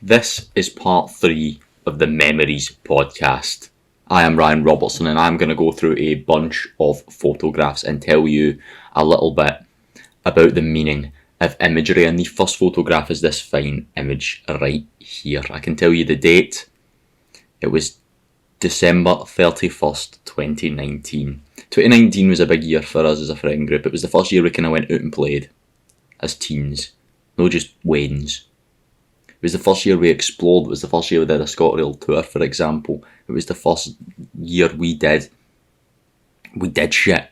This is part 3 of the Memories podcast. I am Ryan Robertson and I'm going to go through a bunch of photographs and tell you a little bit about the meaning of imagery. And the first photograph is this fine image right here. I can tell you the date. It was December 31st, 2019. 2019 was a big year for us as a friend group. It was the first year we kind of went out and played as teens, no just wains. It was the first year we explored. It was the first year we did a ScotRail tour, for example. It was the first year we did shit,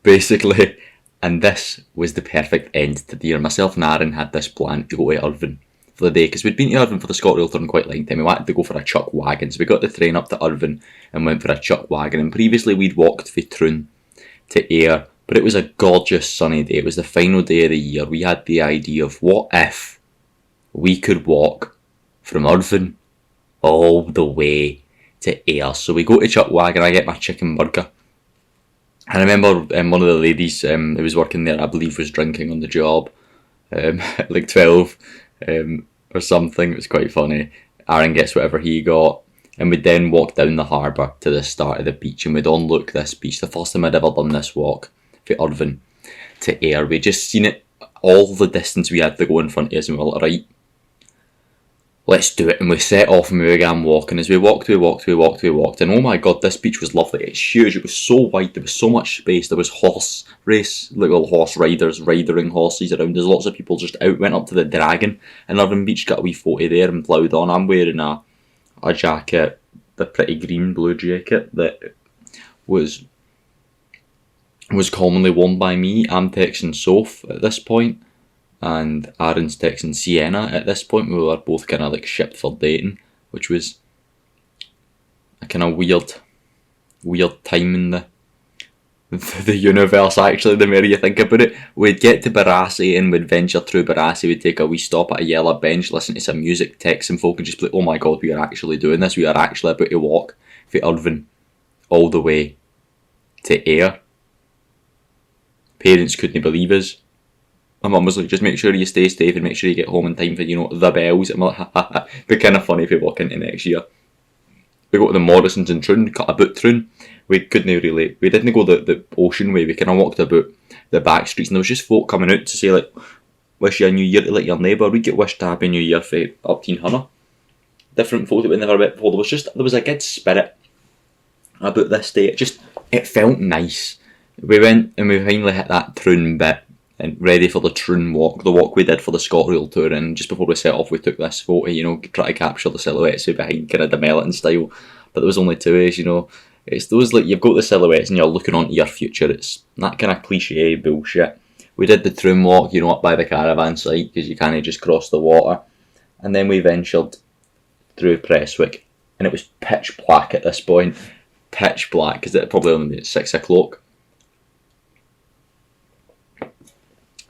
basically. And this was the perfect end to the year. Myself and Aaron had this plan to go to Irvine for the day, because we'd been to Irvine for the ScotRail tour in quite a long time. We wanted to go for a chuck wagon, so we got the train up to Irvine and went for a chuck wagon. And previously we'd walked from Troon to Ayr, but it was a gorgeous sunny day. It was the final day of the year. We had the idea of what if we could walk from Irvine all the way to Ayr. So we go to chuck wagon, I get my chicken burger. I remember one of the ladies who was working there, I believe, was drinking on the job, like 12 or something. It was quite funny. Aaron gets whatever he got, and we'd then walk down the harbour to the start of the beach, and we'd overlook this beach. The first time I'd ever done this walk from Irvine to Ayr. We'd just seen it, all the distance we had to go in front of us, and we were like, right, let's do it. And we set off and we began walking. As we walked, and oh my god, this beach was lovely. It's huge. It was so wide. There was so much space. There was horse race, little horse riders riding horses around. There's lots of people just out. Went up to the Dragon in Irvine Beach, got a wee photo there and ploughed on. I'm wearing a jacket, the pretty green blue jacket that was commonly worn by me. I'm texting Soph at this point, and Aaron's texting Sienna at this point. We were both kind of like shipped for dating, which was a kind of weird time in the universe, actually, the more you think about it. We'd get to Barassi and we'd venture through Barassi. We'd take a wee stop at a yellow bench, listen to some music, text some folk, and just be like, oh my god, we are actually doing this. We are actually about to walk from Irvine all the way to Ayr. Parents couldn't believe us. My mum was like, just make sure you stay safe and make sure you get home in time for, the bells. I'm like, ha ha ha. It'd be kind of funny if we walk into next year. We got to the Morrisons in Troon, cut about Troon. We didn't go the ocean way. We kind of walked about the back streets, and there was just folk coming out to say, like, wish you a new year to like your neighbour. We'd get wished Happy New Year for up Teen Hunter. Different folk that we never met before. There was a good spirit about this day. It felt nice. We went and we finally hit that Troon bit and ready for the Troon walk, the walk we did for the ScotRail tour. And just before we set off, we took this photo, try to capture the silhouettes behind, kind of the Melton style. But there was only two of us, It's those, like, you've got the silhouettes and you're looking onto your future. It's that kind of cliche bullshit. We did the Troon walk, up by the caravan site, because you can't just cross the water. And then we ventured through Prestwick, and it was pitch black at this point. Pitch black, because it probably only at 6 o'clock.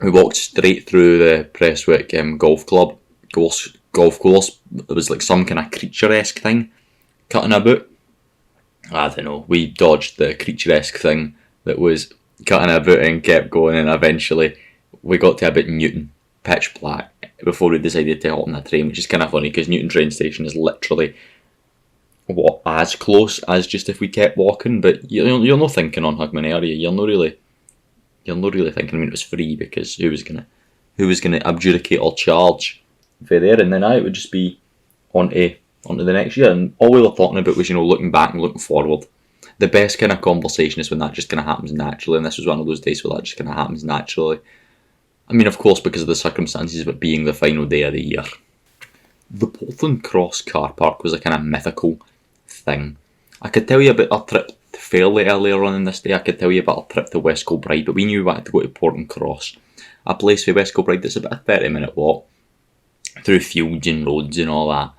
We walked straight through the Prestwick golf course. There was like some kind of creature-esque thing cutting about. I don't know. We dodged the creature-esque thing that was cutting about and kept going, and eventually we got to about Newton, pitch black, before we decided to hop on a train, which is kind of funny because Newton train station is literally as close as just if we kept walking. But you're not thinking on Hogmanay, are you? You're not really thinking. I mean, it was free, because who was gonna adjudicate or charge for there? And then it would just be onto the next year. And all we were talking about was looking back and looking forward. The best kind of conversation is when that just kind of happens naturally. And this was one of those days where that just kind of happens naturally. I mean, of course, because of the circumstances of it being the final day of the year. The Portland Cross car park was a kind of mythical thing. I could tell you about our trip fairly earlier on in this day. I could tell you about our trip to West Kilbride, but we knew we wanted to go to Portland Cross, a place for West Kilbride that's about a 30-minute walk through fields and roads and all that.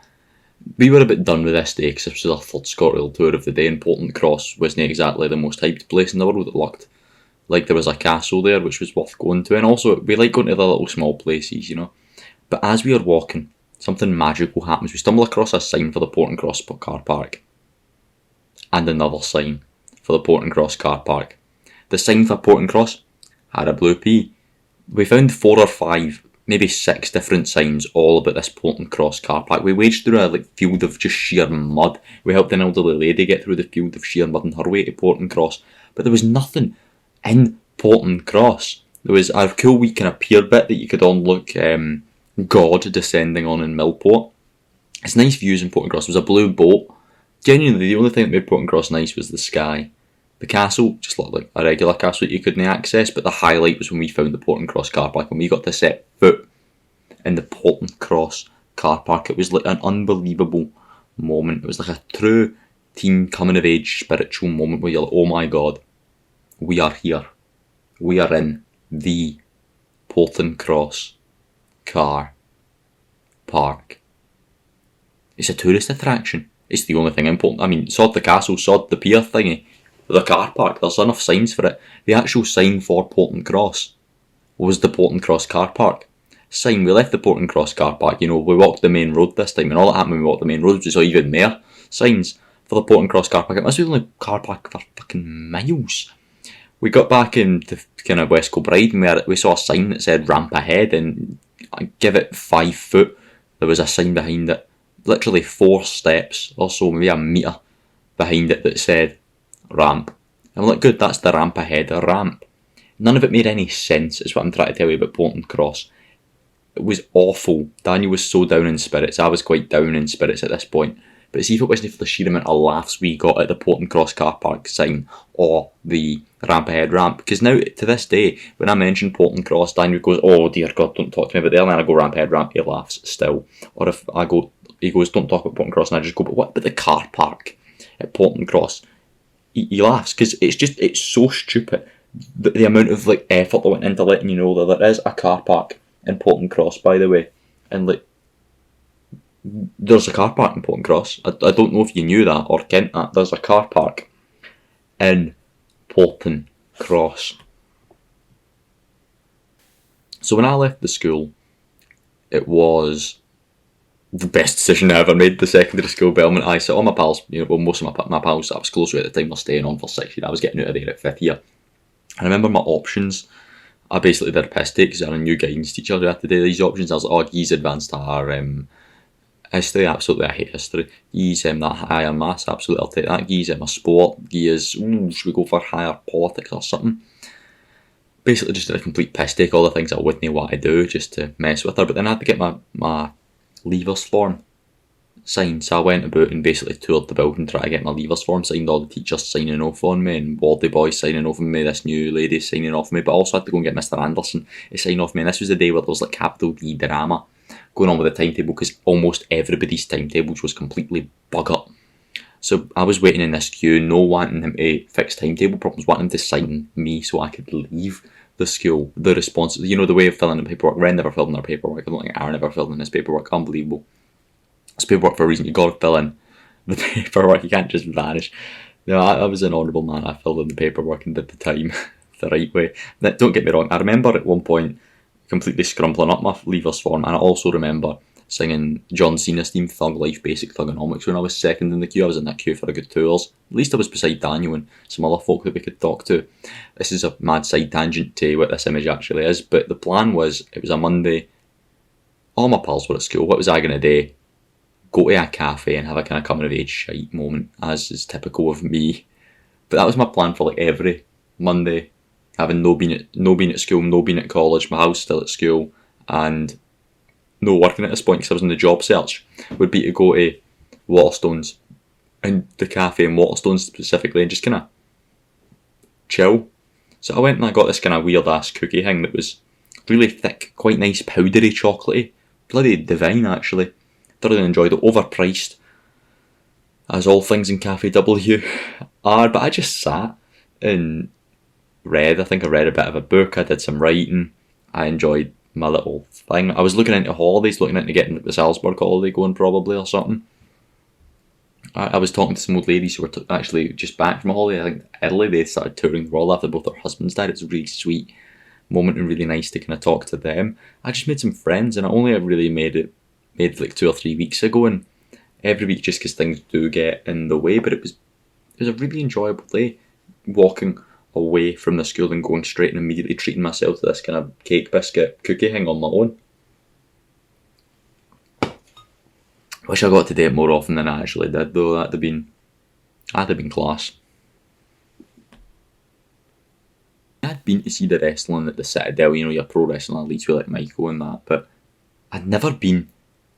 We were a bit done with this day because this was our third ScotRail tour of the day, and Portland Cross wasn't exactly the most hyped place in the world. It looked like there was a castle there which was worth going to, and also we like going to the little small places, But as we were walking, something magical happens. We stumble across a sign for the Portland Cross car park, and another sign for the Portland Cross car park. The sign for Portland Cross had a blue P. We found 4 or 5 maybe 6 different signs all about this Portland Cross car park. We waged through a field of just sheer mud. We helped an elderly lady get through the field of sheer mud on her way to Portland Cross, but there was nothing in Portland Cross. There was a cool wee kind of pier bit that you could unlook God descending on in Millport. It's nice views in Portland Cross. There was a blue boat. Genuinely, the only thing that made Portland Cross nice was the sky. The castle just looked like a regular castle that you couldn't access, but the highlight was when we found the Portland Cross car park and we got to set foot in the Portland Cross car park. It was like an unbelievable moment. It was like a true teen coming of age spiritual moment where you're like, oh my god, we are here. We are in the Portland Cross car park. It's a tourist attraction. It's the only thing in Portland. I mean, sod the castle, sod the pier thingy. The car park, there's enough signs for it. The actual sign for Portland Cross was the Portland Cross car park sign. We left the Portland Cross car park, we walked the main road this time, and all that happened when we walked the main road was just even there. Signs for the Portland Cross car park. It must be the only car park for fucking miles. We got back into kind of West Kilbride and we saw a sign that said ramp ahead, and I give it 5 foot. There was a sign behind it, literally 4 steps or so, maybe a metre behind it, that said ramp. I'm like, good, that's the ramp ahead, a ramp. None of it made any sense, is what I'm trying to tell you about Portland Cross. It was awful. Daniel was so down in spirits. I was quite down in spirits at this point. But see if it wasn't for the sheer amount of laughs we got at the Portland Cross car park sign or the ramp ahead ramp. Because now, to this day, when I mention Portland Cross, Daniel goes, oh dear God, don't talk to me about there. And then I go ramp ahead ramp, he laughs still. Or if I go, he goes, don't talk about Portland Cross, and I just go, but what about the car park at Portland Cross? He laughs because it's so stupid. The amount of effort that went into letting you know that there is a car park in Portland Cross, by the way, and there's a car park in Portland Cross. I don't know if you knew that or kent that. There's a car park in Portland Cross. So when I left the school, it was the best decision I ever made. The secondary school Belmont. I said all my pals, most of my pals that I was close with at the time were staying on for 6 years. I was getting out of there at 5th year. I remember my options. I basically did a piss take because I had a new guidance teacher who had to do these options. I was like, he's advanced higher history, absolutely, I hate history. He's that higher maths, absolutely, I'll take that. He's a sport. He is, should we go for higher politics or something? Basically just did a complete piss take, all the things I wouldn't want to do just to mess with her. But then I had to get my leavers form signed, so I went about and basically toured the building trying to get my leavers form signed, all the teachers signing off on me and Wardy Boy signing off on me, this new lady signing off on me, but I also had to go and get Mr. Anderson to sign off me, and this was the day where there was capital D drama going on with the timetable because almost everybody's timetables was completely bug up. So I was waiting in this queue, no wanting him to fix timetable problems, wanting him to sign me so I could leave the school. The response, the way of filling in paperwork, Ren never filled in their paperwork, I don't think Aaron ever filled in his paperwork, unbelievable. It's paperwork for a reason, you got to fill in the paperwork, you can't just vanish. I was an honourable man, I filled in the paperwork and did the time the right way. Don't get me wrong, I remember at one point completely scrumpling up my leavers form, and I also remember singing John Cena's theme, Thug Life, Basic Thugonomics, when I was second in the queue. I was in that queue for a good 2 hours. At least I was beside Daniel and some other folk that we could talk to. This is a mad side tangent to what this image actually is, but the plan was, it was a Monday, all my pals were at school, what was I going to do? Go to a cafe and have a kind of coming of age shite moment, as is typical of me. But that was my plan for every Monday, having no been at school, no been at college, my house still at school, and no working at this point because I was in the job search, would be to go to Waterstones, and the cafe in Waterstones specifically, and just kind of chill. So I went and I got this kind of weird ass cookie thing that was really thick, quite nice, powdery chocolatey, bloody divine actually. Thoroughly enjoyed it, overpriced, as all things in Cafe W are, but I just sat and read. I think I read a bit of a book, I did some writing, I enjoyed my little thing. I was looking into holidays, looking into getting the Salzburg holiday going probably or something. I was talking to some old ladies who were actually just back from a holiday. I think Italy, they started touring the world after both their husbands died. It's a really sweet moment and really nice to kind of talk to them. I just made some friends, and I only really made 2 or 3 weeks ago, and every week just because things do get in the way, but it was a really enjoyable day, walking away from the school and going straight and immediately treating myself to this kind of cake biscuit cookie thing on my own. Wish I got to do it more often than I actually did, though. That'd have been class. I'd been to see the wrestling at the Citadel, your pro wrestling elites with like Michael and that, but I'd never been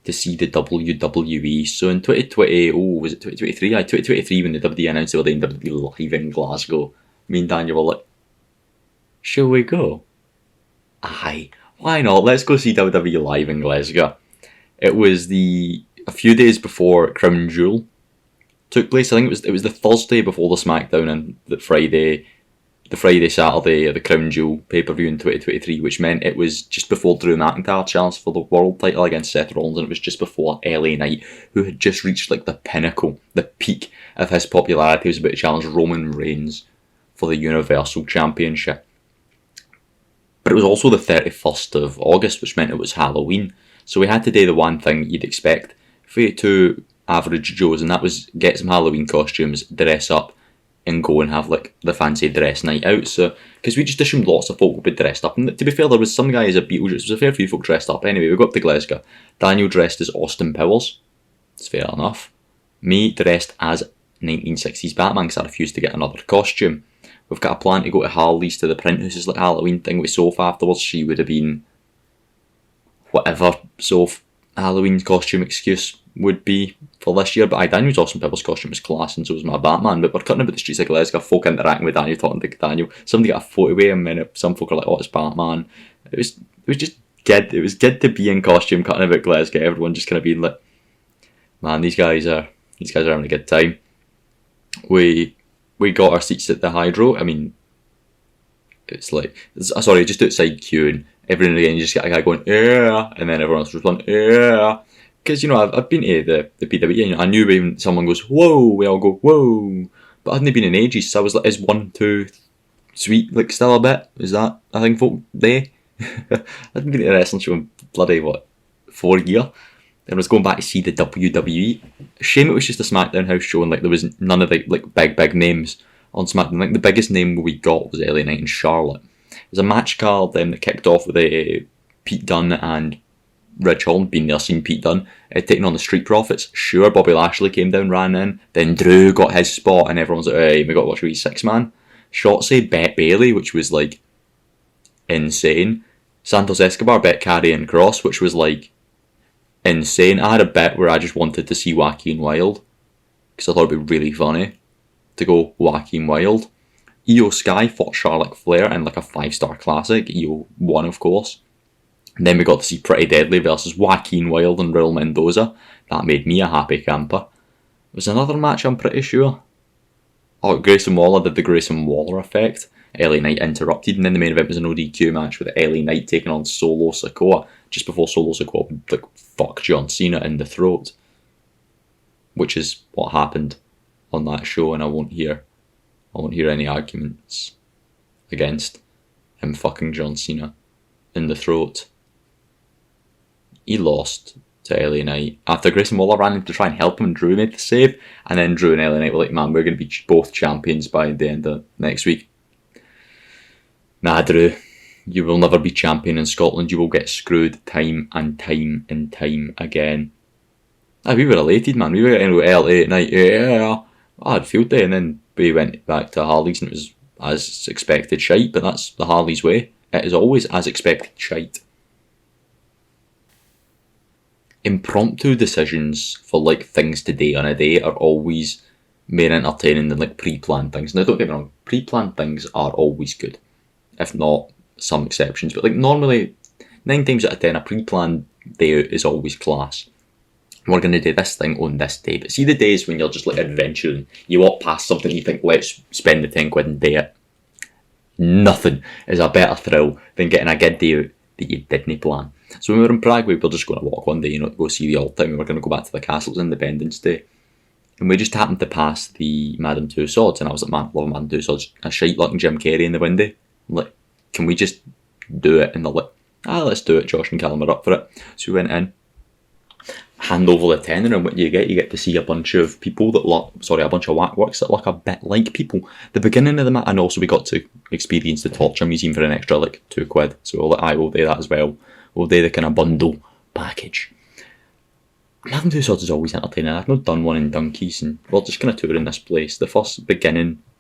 to see the WWE. So in 2020, was it 2023? 2023 when the WWE announced they were doing WWE live in Glasgow. Me and Daniel were like, shall we go? Aye, why not? Let's go see WWE live in Glasgow. It was a few days before Crown Jewel took place. I think it was the Thursday before the SmackDown and the Friday, Saturday of the Crown Jewel pay-per-view in 2023, which meant it was just before Drew McIntyre challenged for the world title against Seth Rollins, and it was just before LA Knight, who had just reached like the pinnacle, the peak of his popularity, was about to challenge Roman Reigns for the Universal Championship. But it was also the 31st of August, which meant it was Halloween. So we had to do the one thing you'd expect for two average Joes, and that was get some Halloween costumes, dress up, and go and have like the fancy dress night out. So, because we just assumed lots of folk would be dressed up, and to be fair, there was some guys at Beetlejuice, there was a fair few folk dressed up. Anyway, we got up to Glasgow. Daniel dressed as Austin Powers. It's fair enough. Me dressed as 1960s Batman because I refused to get another costume. We've got a plan to go to Harley's to the print house's like Halloween thing with Soph afterwards. She would have been whatever Soph Halloween costume excuse would be for this year. But Daniel's Austin Powers costume was class, and so was my Batman. But we're cutting about the streets of Glasgow, folk interacting with Daniel, talking to Daniel. Somebody got a photo with him, and some folk are like, "Oh, it's Batman." It was just good. It was good to be in costume, cutting about Glasgow. Everyone just kind of being like, "Man, these guys are having a good time." We got our seats at the Hydro. I mean, it's like, sorry, just outside queuing. Every now and again, you just get a guy going, yeah, and then everyone else was going, yeah. Because, I've been to the PWE, I knew when someone goes, whoa, we all go, whoa. But I hadn't been in ages, so I was like, is 1, 2, sweet, like, still a bit? Is that a thing folk day? I hadn't been to a wrestling show in bloody, 4 years. And I was going back to see the WWE. Shame it was just a SmackDown house show, and like there was none of the like big names on SmackDown. Like the biggest name we got was LA Knight and Charlotte. There's a match card that kicked off with Pete Dunne and Rich Holland. Been there, seen Pete Dunne taking on the Street Profits. Sure, Bobby Lashley came down, ran in. Then Drew got his spot, and everyone's like, "Hey, we got to watch a wee 6-man." Shotzi bet Bailey, which was like insane. Santos Escobar bet Karrion Kross, which was like insane. I had a bet where I just wanted to see Joaquin Wilde because I thought it'd be really funny to go Joaquin Wilde. Io Sky fought Charlotte Flair in like a 5-star classic. Io won, of course. And then we got to see Pretty Deadly versus Joaquin Wilde and Raul Mendoza. That made me a happy camper. There was another match, I'm pretty sure. Oh, Grayson Waller did the Grayson Waller effect. LA Knight interrupted, and then the main event was an ODQ match with LA Knight taking on Solo Sikoa just before Solo Sikoa would like fuck John Cena in the throat, which is what happened on that show, and I won't hear any arguments against him fucking John Cena in the throat. He lost to LA Knight after Grayson Waller ran in to try and help him, and Drew made the save, and then Drew and LA Knight were like, "Man, we're going to be both champions by the end of next week." Nah, Drew, you will never be champion in Scotland. You will get screwed time and time and time again. We were elated, man. We were getting with LA at night. Yeah, I had field day, and then we went back to Harley's, and it was as expected shite, but that's the Harley's way. It is always as expected shite. Impromptu decisions for like things to do on a day are always more entertaining than like pre-planned things. Now, don't get me wrong, pre-planned things are always good, if not some exceptions. But like normally, 9 times out of 10, a pre-planned day out is always class. We're going to do this thing on this day. But see the days when you're just like adventuring, you walk past something, you think, let's spend the 10 quid and do it. Nothing is a better thrill than getting a good day out that you didn't plan. So when we were in Prague, we were just going to walk one day, to go see the old town. We were going to go back to the castle's Independence Day. And we just happened to pass the Madame Tussauds, and I was like, man, I love Madame Tussauds. A shite looking Jim Carrey in the window. I'm like, can we just do it? And they're like, let's do it. Josh and Callum are up for it. So we went in, hand over the tenner, and what you get to see a bunch of people that look, a bunch of waxworks that look a bit like people. The beginning of the match, and also we got to experience the Torture Museum for an extra like 2 quid. So I will do that as well. We'll do the kind of bundle package. Having two swords is always entertaining. I've not done one in Dunkeys, and we're just kind of touring this place. The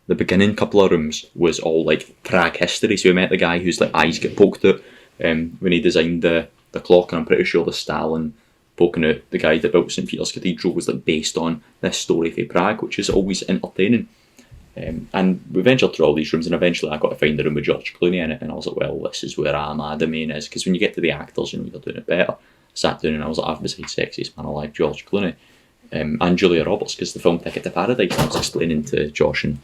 beginning couple of rooms was all like Prague history. So we met the guy whose like eyes get poked out when he designed the clock, and I'm pretty sure the Stalin poking out the guy that built St Peter's Cathedral was like based on this story for Prague, which is always entertaining. And we ventured through all these rooms, and eventually I got to find the room with George Clooney in it, and I was like, well, this is where the main is, because when you get to the actors, you know, you're doing it better. I sat down and I was like, I've besides sexiest man alive, George Clooney, and Julia Roberts, because the film Ticket to Paradise, I was explaining to Josh and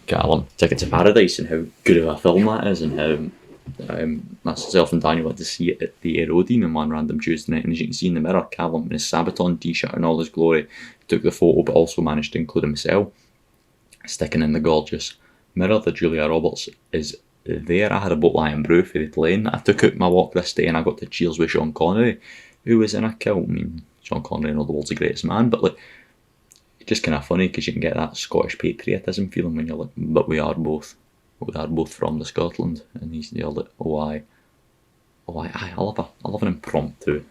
Callum Ticket to Paradise and how good of a film that is, and how myself and Daniel went to see it at the Odeon on one random Tuesday night, and as you can see in the mirror, Callum in his Sabaton t-shirt in all his glory took the photo, but also managed to include himself sticking in the gorgeous mirror that Julia Roberts is there. I had a Bootlie and brew for the plane. I took out my walk this day and I got to cheers with Sean Connery, who was in a kill. I mean, Sean Connery, the world's the greatest man, but like, it's just kind of funny because you can get that Scottish patriotism feeling when you're like, but we are both from the Scotland, and you're like, I love an impromptu.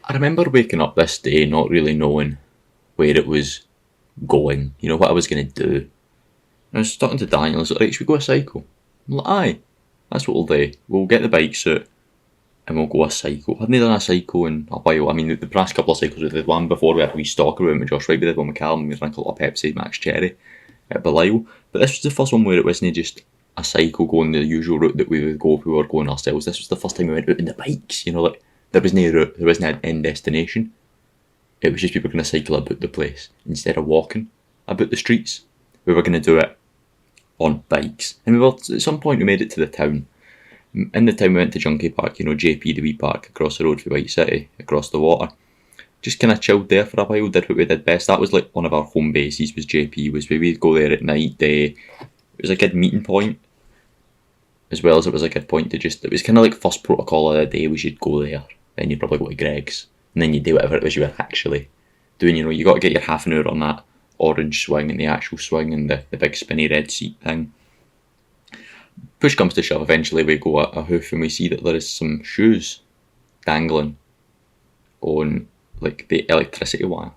I remember waking up this day not really knowing where it was going, you know, what I was going to do. And I was talking to Daniel, I was like, right, should we go a cycle? I'm like, aye, that's what we'll do. We'll get the bikes out and we'll go a cycle. I hadn't done a cycle in a while. I mean, the past couple of cycles, we did one before we had a wee stalker room with Josh Wright, we did one with Callum, and we drank a lot of Pepsi, Max Cherry at Belial. But this was the first one where it wasn't just a cycle going the usual route that we would go if we were going ourselves. This was the first time we went out in the bikes, you know, like, there was no route, there wasn't an end destination. It was just people going to cycle about the place instead of walking about the streets. We were going to do it on bikes. And at some point we made it to the town. In the town we went to Junkie Park, you know, JP the wee park across the road from White City, across the water. Just kind of chilled there for a while, did what we did best. That was like one of our home bases, was JP, was where we'd go there at night. It was a good meeting point, as well as it was a good point to just, it was kind of like first protocol of the day, we should go there. Then you'd probably go to Greg's, and then you'd do whatever it was you were actually doing. You know, you got to get your half an hour on that orange swing and the actual swing and the big spinny red seat thing. Push comes to shove, eventually we go a hoof and we see that there is some shoes dangling on like the electricity wire.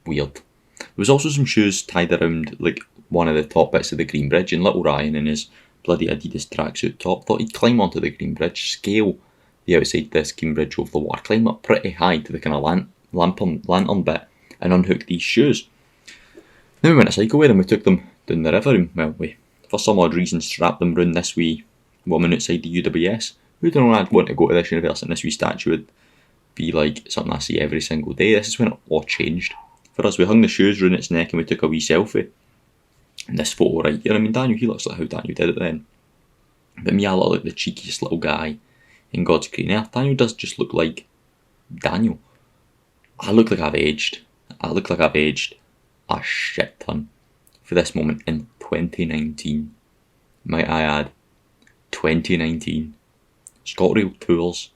Weird. There was also some shoes tied around like one of the top bits of the Green Bridge, and little Ryan in his bloody Adidas tracksuit top thought he'd climb onto the Green Bridge, scale the outside this Green Bridge over the water, climb up pretty high to the kind of lantern bit and unhook these shoes. Then we went to cycle with them, we took them down the river, and well, we, for some odd reason, strapped them round this wee woman outside the UWS. Who'd have known I'd want to go to this university, and this wee statue would be like something I see every single day. This is when it all changed for us. We hung the shoes round its neck and we took a wee selfie. And this photo right here, I mean, Daniel, he looks like how Daniel did it then. But me, I look like the cheekiest little guy in God's green earth. Daniel does just look like Daniel. I look like I've aged. I look like I've aged a shit ton for this moment in 2019. Might I add, 2019. ScotRail Tours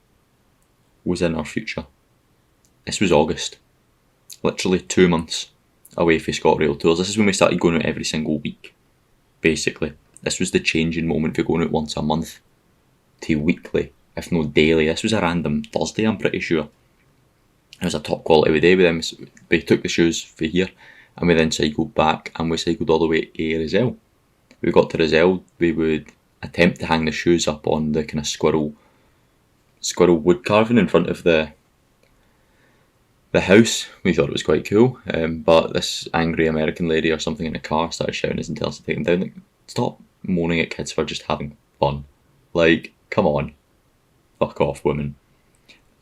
was in our future. This was August. Literally 2 months away from ScotRail Tours. This is when we started going out every single week. Basically, this was the changing moment for going out once a month to weekly, if not daily. This was a random Thursday, I'm pretty sure. It was a top quality day with them. We took the shoes for here and we then cycled back, and we cycled all the way to Rozelle. We got to Rozelle, we would attempt to hang the shoes up on the kind of squirrel wood carving in front of the house. We thought it was quite cool, but this angry American lady or something in the car started shouting us and telling us to take them down. Like, stop moaning at kids for just having fun. Like, come on. Fuck off, women.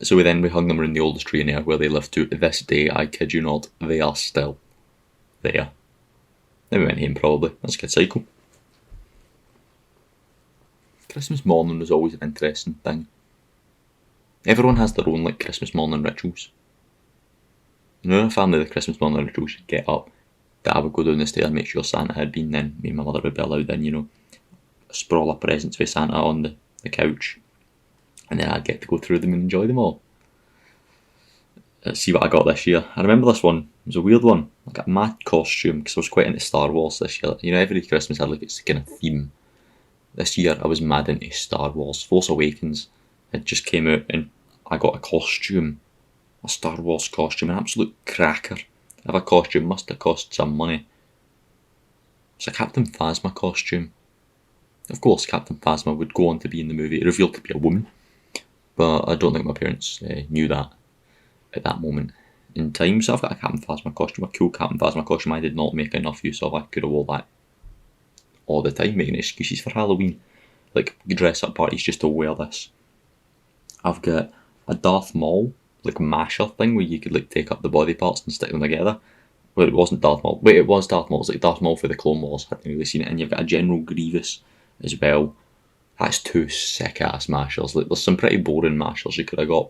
So we hung them around the oldest tree in there where they live to this day. I kid you not, they are still there. Then we went home probably. That's a good cycle. Christmas morning was always an interesting thing. Everyone has their own like Christmas morning rituals. You know, in a family, the Christmas morning rituals, you'd get up, Dad would go down the stairs and make sure Santa had been, then me and my mother would be allowed in, you know, sprawl of presents for Santa on the couch, and then I'd get to go through them and enjoy them all. Let's see what I got this year. I remember this one, it was a weird one. I got a mad costume, because I was quite into Star Wars this year. You know, every Christmas had like its kind of theme. This year I was mad into Star Wars. Force Awakens had just came out and I got a costume, a Star Wars costume, an absolute cracker of a costume, must have cost some money. It's a Captain Phasma costume. Of course, Captain Phasma would go on to be in the movie. It revealed to be a woman, but I don't think my parents knew that at that moment in time. So I've got a Captain Phasma costume, a cool Captain Phasma costume I did not make enough use of. I could have worn that all the time, making excuses for Halloween. Like, dress up parties just to wear this. I've got a Darth Maul, like, masher thing where you could, like, take up the body parts and stick them together. Well, it wasn't Darth Maul. Wait, it was Darth Maul. It's like Darth Maul for the Clone Wars. I hadn't really seen it. And you've got a General Grievous as well. That's two sick-ass mashers. Like, there's some pretty boring mashers you could have got.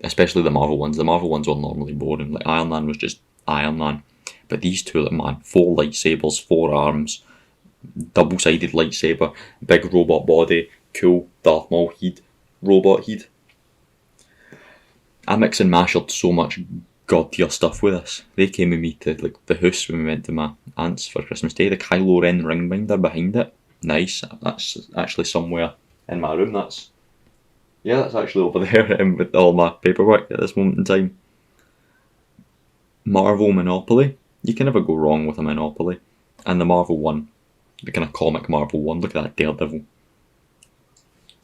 Especially the Marvel ones. The Marvel ones were normally boring. Like, Iron Man was just Iron Man. But these two, like, man, 4 lightsabers, 4 arms, double-sided lightsaber, big robot body, cool Darth Maul head, robot head. I mix and mashed so much god tier stuff with this. They came with me to like the house when we went to my aunt's for Christmas Day. The Kylo Ren ring binder behind it. Nice. That's actually somewhere in my room. That's actually over there with all my paperwork at this moment in time. Marvel Monopoly. You can never go wrong with a Monopoly. And the Marvel one, the kind of comic Marvel one. Look at that Daredevil.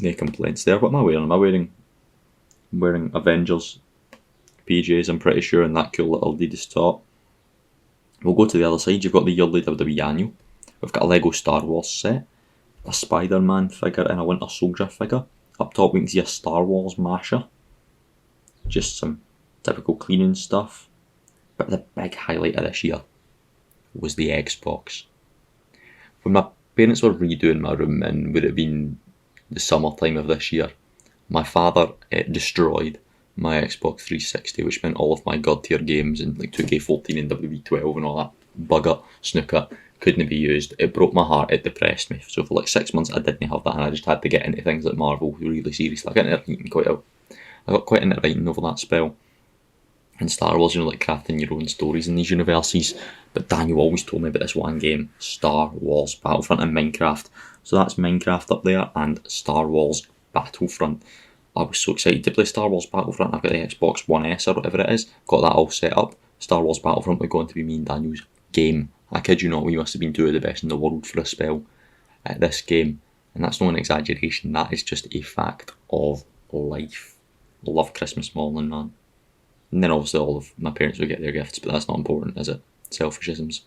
No complaints there. What am I wearing? Am I wearing Avengers PJs, I'm pretty sure, and that cool little Adidas top. We'll go to the other side. You've got the yearly WWE annual. We've got a Lego Star Wars set, a Spider-Man figure and a Winter Soldier figure. Up top we can see a Star Wars masher. Just some typical cleaning stuff. But the big highlight of this year was the Xbox. When my parents were redoing my room, and would have been the summertime of this year, my father destroyed my Xbox 360, which meant all of my god tier games and like 2K14 and WB12 and all that bugger snooker couldn't be used. It broke my heart, it depressed me. So for like 6 months I didn't have that, and I just had to get into things like Marvel really seriously. I got quite into writing over that spell. And Star Wars, like crafting your own stories in these universes. But Daniel always told me about this one game, Star Wars Battlefront and Minecraft. So that's Minecraft up there and Star Wars Battlefront. I was so excited to play Star Wars Battlefront. I've got the Xbox One S or whatever it is. Got that all set up. Star Wars Battlefront was going to be me and Daniel's game. I kid you not, we must have been 2 of the best in the world for a spell at this game. And that's not an exaggeration, that is just a fact of life. I love Christmas morning, man. And then obviously all of my parents would get their gifts, but that's not important, is it? Selfishisms.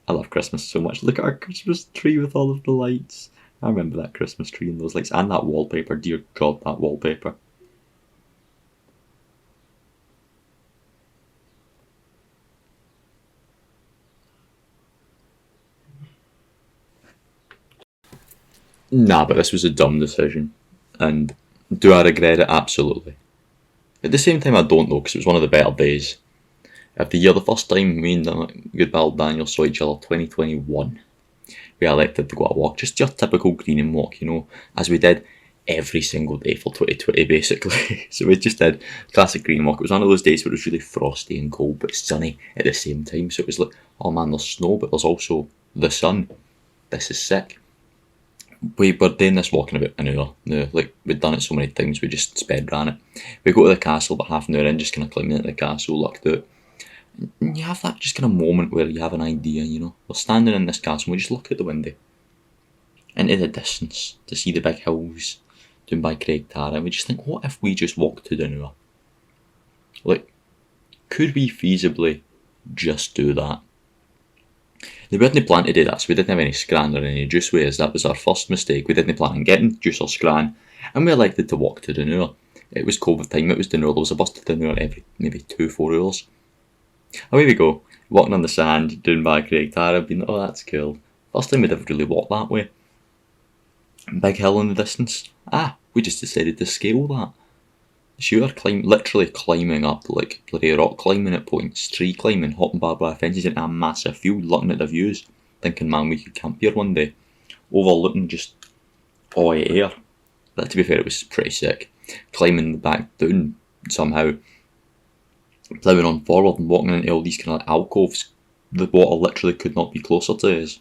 I love Christmas so much. Look at our Christmas tree with all of the lights. I remember that Christmas tree and those lights, and that wallpaper. Dear God, that wallpaper. Nah, but this was a dumb decision. And do I regret it? Absolutely. At the same time, I don't know, because it was one of the better days of the year. The first time me and good pal Daniel saw each other, 2021. We elected to go a walk, just your typical greening walk, as we did every single day for 2020 basically. So we just did classic green walk. It was one of those days where it was really frosty and cold but sunny at the same time. So it was like, oh man, there's snow but there's also the sun. This is sick. We were doing this walk in about an hour. No, like we'd done it so many times we just sped ran it. We go to the castle about half an hour in, just kind of climbing into the castle, looked out. And you have that just kind of moment where you have an idea, We're standing in this castle and we just look out the window into the distance to see the big hills down by Craig Tara, and we just think, what if we just walked to Dunua? Like, could we feasibly just do that? We didn't plan to do that, so we didn't have any scran or any juice ways. That was our first mistake. We didn't plan on getting juice or scran, and we elected to walk to Dunua. It was COVID time, it was Dunua. There was a bus to Dunua every maybe 2-4 hours. Away we go, walking on the sand, down by Craig Tara, being, oh, that's cool. First time we'd ever really walked that way. Big hill in the distance. We just decided to scale that. Sure, literally climbing up, like bloody rock climbing at points, tree climbing, hopping barbed wire fences into a massive field, looking at the views, thinking, man, we could camp here one day. Overlooking just all air. But to be fair, it was pretty sick. Climbing back down somehow. Ploughing on forward and walking into all these kind of alcoves. The water literally could not be closer to us.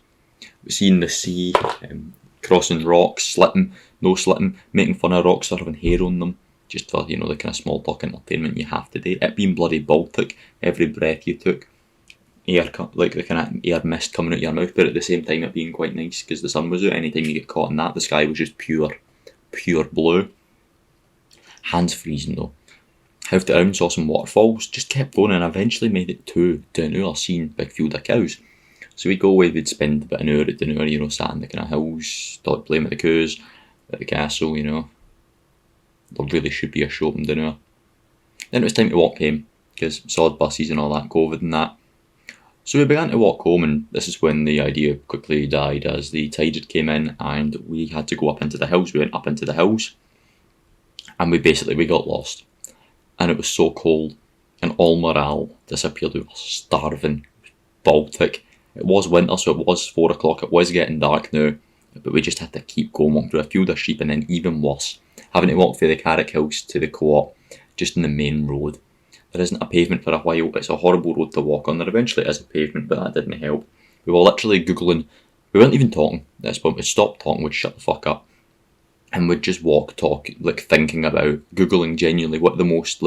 Seeing the sea, crossing rocks, slipping, no slipping, making fun of rocks or having hair on them, just for, the kind of small talk entertainment you have to do. It being bloody Baltic, every breath you took, air, like the kind of air mist coming out your mouth, but at the same time it being quite nice because the sun was out. Anytime you get caught in that, the sky was just pure blue. Hands freezing though. Hoofed it around, saw some waterfalls, just kept going, and eventually made it to Dunure, seeing big field of cows. So we'd go away, we'd spend about an hour at Dunure, sat in the kind of hills, playing with the cows, at the castle, There really should be a shop in Dunure. Then it was time to walk home, because sod buses and all that, COVID and that. So we began to walk home, and this is when the idea quickly died as the tide had came in and we had to go up into the hills. We went up into the hills and we got lost. And it was so cold and all morale disappeared. We were starving. Baltic. It was winter, so it was 4 o'clock. It was getting dark now, but we just had to keep going, walk through a field of sheep, and then even worse, having to walk through the Carrick Hills to the co-op, just in the main road. There isn't a pavement for a while. It's a horrible road to walk on. There eventually is a pavement, but that didn't help. We were literally Googling. We weren't even talking at this point. We'd stop talking, we'd shut the fuck up, and we'd just talk, thinking about, Googling genuinely what the most,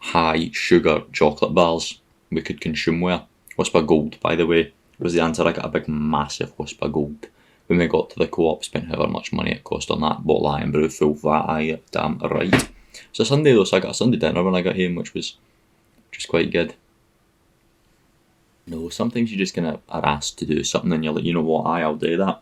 high sugar chocolate bars we could consume were. Whisper Gold, by the way, was the answer. I got a big, massive Whisper Gold. When we got to the co-op, spent however much money it cost on that bottle of Iron Brew, full VAT, damn right. So Sunday though, so I got a Sunday dinner when I got home, which was just quite good. No, sometimes you just kind of are asked to do something and you're like, you know what, I'll do that.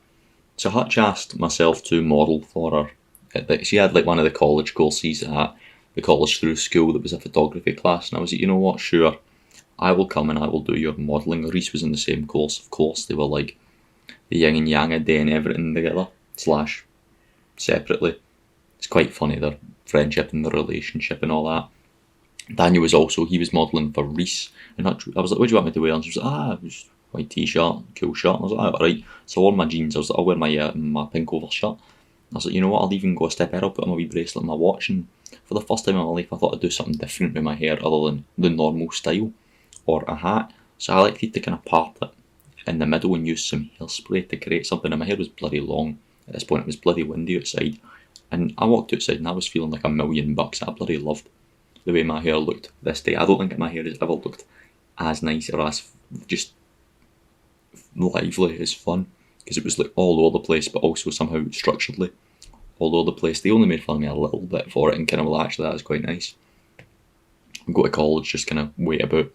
So Hutch asked myself to model for her. She had one of the college courses at the college through school that was a photography class, and I was like, you know what, sure, I will come and I will do your modelling. Reese was in the same course, of course. They were like the yin and yang of doing everything together, / separately. It's quite funny, their friendship and their relationship and all that. Daniel was also, he was modelling for Reese. And I was like, what do you want me to wear? And she was like, just white t-shirt, cool shirt. And I was like, alright. So I wore my jeans. I was like, I'll wear my pink overshirt. I was like, you know what, I'll even go a step ahead. I'll put on my wee bracelet and my watch. And for the first time in my life, I thought I'd do something different with my hair other than the normal style. Or a hat. So I liked to kind of part it in the middle and use some hairspray to create something. And my hair was bloody long. At this point, it was bloody windy outside. And I walked outside and I was feeling like $1,000,000. I bloody loved the way my hair looked this day. I don't think my hair has ever looked as nice or as just lively as fun. Because it was all over the place, but also somehow structuredly all over the place. They only made fun of me a little bit for it and kind of, well, actually that was quite nice. Go to college, just kind of wait about.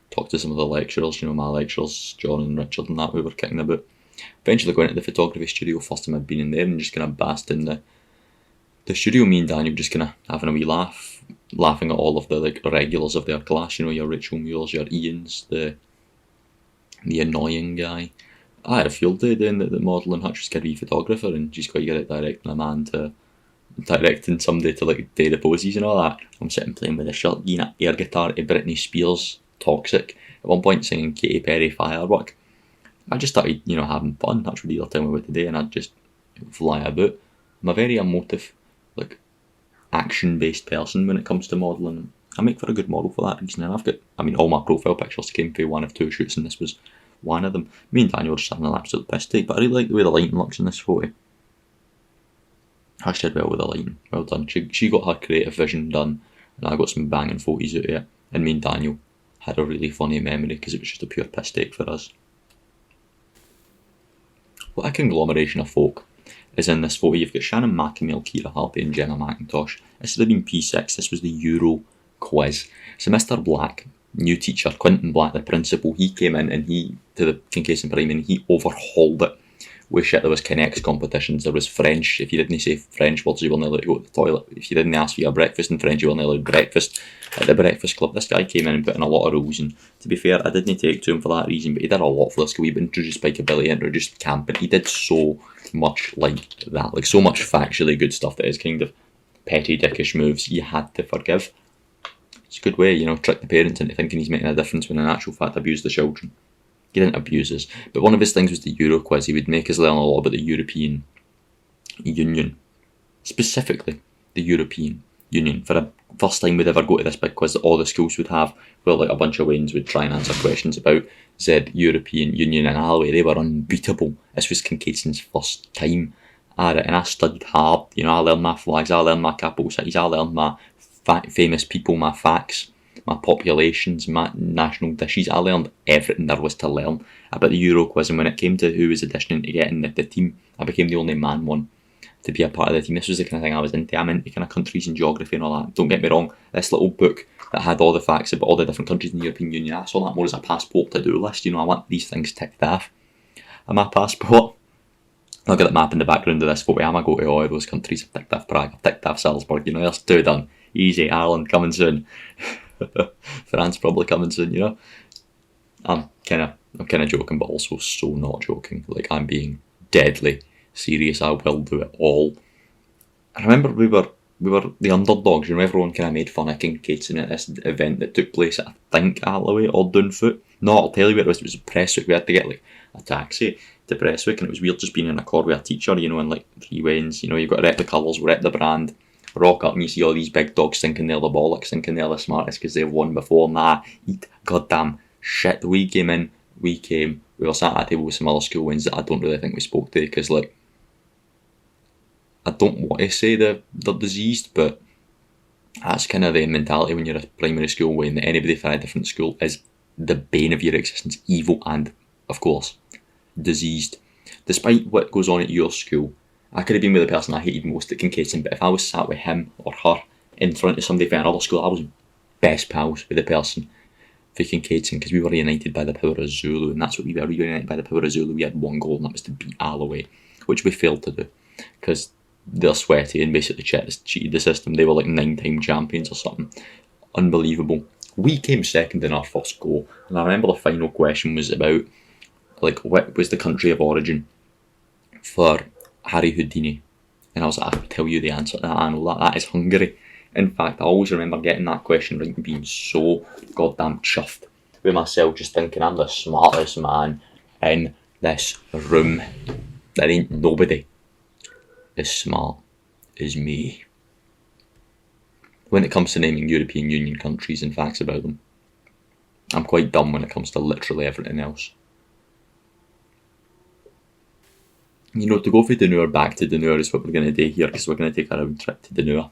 Talk to some of the lecturers, my lecturers, John and Richard and that, we were kicking about. Eventually going into the photography studio, first time I'd been in there, and just kind of basked in the studio. Me and Daniel just kind of having a wee laugh, laughing at all of the regulars of their class, your Rachel Muirs, your Ians, the annoying guy. I had a field day doing the modelling. Hutch was a wee photographer, and she's quite good at directing a man to directing somebody to do the poses and all that. I'm sitting playing with a shirt, an air guitar to Britney Spears, Toxic, at one point singing Katy Perry Firework. I just started, having fun. That's what he'll tell me what to do, and I'd just fly about. I'm a very emotive, action-based person when it comes to modelling. I make for a good model for that reason, and I've got, all my profile pictures came through one of 2 shoots, and this was one of them. Me and Daniel were just having an absolute piss take, but I really like the way the lighting looks in this photo. Hash did well with the lighting. Well done. She got her creative vision done, and I got some banging photos out of it. And me and Daniel had a really funny memory because it was just a pure piss take for us. What a conglomeration of folk is in this photo. You've got Shannon McAmeel, Kira Harvey and Gemma McIntosh. This would have been P6. This was the Euro quiz. So Mr. Black, new teacher, Quentin Black, the principal, he came in and to the Kincasson Prime, and he overhauled it with shit. There was Connects competitions, there was French. If you didn't say French words, you weren't allowed to go to the toilet. If you didn't ask for your breakfast in French, you weren't allowed breakfast at the breakfast club. This guy came in and put in a lot of rules, and to be fair, I didn't take to him for that reason, but he did a lot for the school. He introduced Spikeability, introduced camping. He did so much like that, so much factually good stuff that is kind of petty dickish moves you had to forgive. It's a good way, trick the parents into thinking he's making a difference when in actual fact abuse the children. He didn't abuse us, but one of his things was the Euro quiz. He would make us learn a lot about the European Union, specifically the European Union. For a first time we'd ever go to this big quiz that all the schools would have, where like a bunch of Waynes would try and answer questions about the European Union and Alloway. They were unbeatable. This was Kincaid's first time at it, and I studied hard. You know, I learned my flags, I learned my capital cities, I learned my famous people, my facts, my populations, my national dishes. I learned everything there was to learn about the Euro quiz, and when it came to who was auditioning to get in the team, I became the only man one to be a part of the team. This was the kind of thing I was into. I'm into kind of countries and geography and all that. Don't get me wrong, this little book that had all the facts about all the different countries in the European Union, I saw that more as a passport to-do list. You know, I want these things ticked off on my passport. I'll get the map in the background of this photo. I'm going to go to all those countries. I've ticked off Prague, I've ticked off Salzburg, you know, there's 2 done. Easy. Ireland coming soon. France probably coming soon, you know. I'm kind of joking, but also so not joking. Like, I'm being deadly serious. I will do it all. I remember we were the underdogs. You know, everyone kind of made fun of Kincaid's at this event that took place at, I think, Alloway or Doonfoot. No, I'll tell you what it was Prestwick. We had to get like a taxi to Prestwick, and it was weird just being in a car with a teacher, you know, and like 3 Waynes. You know, you've got to rep the colours, rep the brand, rock up, and you see all these big dogs thinking they're the bollocks, thinking they're the smartest because they've won before. Nah, eat goddamn shit. We were sat at a table with some other school Waynes that I don't really think we spoke to, because like, I don't want to say they're diseased, but that's kind of the mentality when you're a primary school Wayne, that anybody from a different school is the bane of your existence, evil and, of course, diseased. Despite what goes on at your school, I could have been with the person I hated most at Kincaid's, but if I was sat with him or her in front of somebody from another school, I was best pals with the person for Kincaid's, because we were united by the power of Zulu, and that's what we were. We were united by the power of Zulu. We had one goal, and that was to beat Alloway, which we failed to do, because they're sweaty and basically cheated the system. They were like 9-time champions or something. Unbelievable. We came second in our first goal, and I remember the final question was about, like, what was the country of origin for Harry Houdini? And I was like, I can tell you the answer to that. I know that is Hungary. In fact, I always remember getting that question right and being so goddamn chuffed with myself, just thinking I'm the smartest man in this room. There ain't nobody as smart as me when it comes to naming European Union countries and facts about them. I'm quite dumb when it comes to literally everything else. You know, to go from Dunur back to Dunur is what we're going to do here, because we're going to take a round trip to Dunur.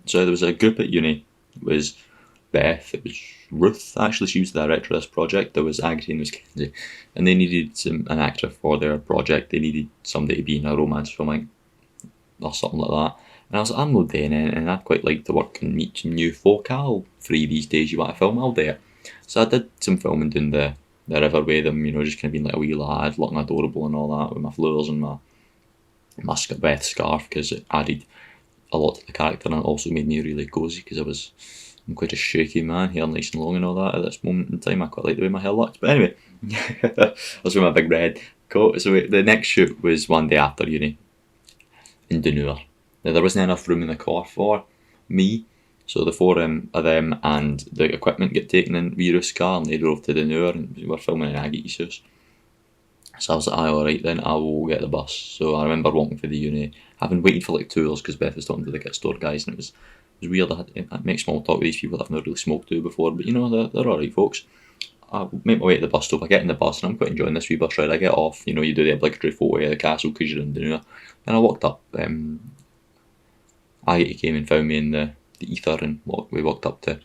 So there was a group at uni. It was Beth, it was Ruth, actually, she was the director of this project. There was Agri and there was Kenzie, and they needed an actor for their project. They needed somebody to be in a romance film or something like that. And I was like, I'm not doing it, and I'd quite like to work and meet some new folk. I'll free these days, you want to film, I'll do it. So I did some filming down the river with them, you know, just kind of being like a wee lad, looking adorable and all that, with my flowers and my Beth scarf, because it added a lot to the character, and it also made me really cosy, because I'm quite a shaky man, hair nice and long and all that at this moment in time. I quite like the way my hair looks. But anyway, I was with my big red coat. So the next shoot was one day after uni in Dunur. Now, there wasn't enough room in the car for me, so the 4 of them and the equipment get taken in Ruth's car, and they drove to Dunur, and we were filming in Aggie's house. So I was like, alright then, I will get the bus. So I remember walking for the uni, having waited for like 2 hours because Beth was talking to the kit store guys, and it was weird. I had to make small talk with these people that I've not really smoked to before, but you know, they're alright folks. I make my way to the bus stop, I get in the bus, and I'm quite enjoying this wee bus ride. I get off, you know, you do the obligatory photo of the castle because you're in Dunur. And I walked up, Aggie came and found me in the ether, and we walked up to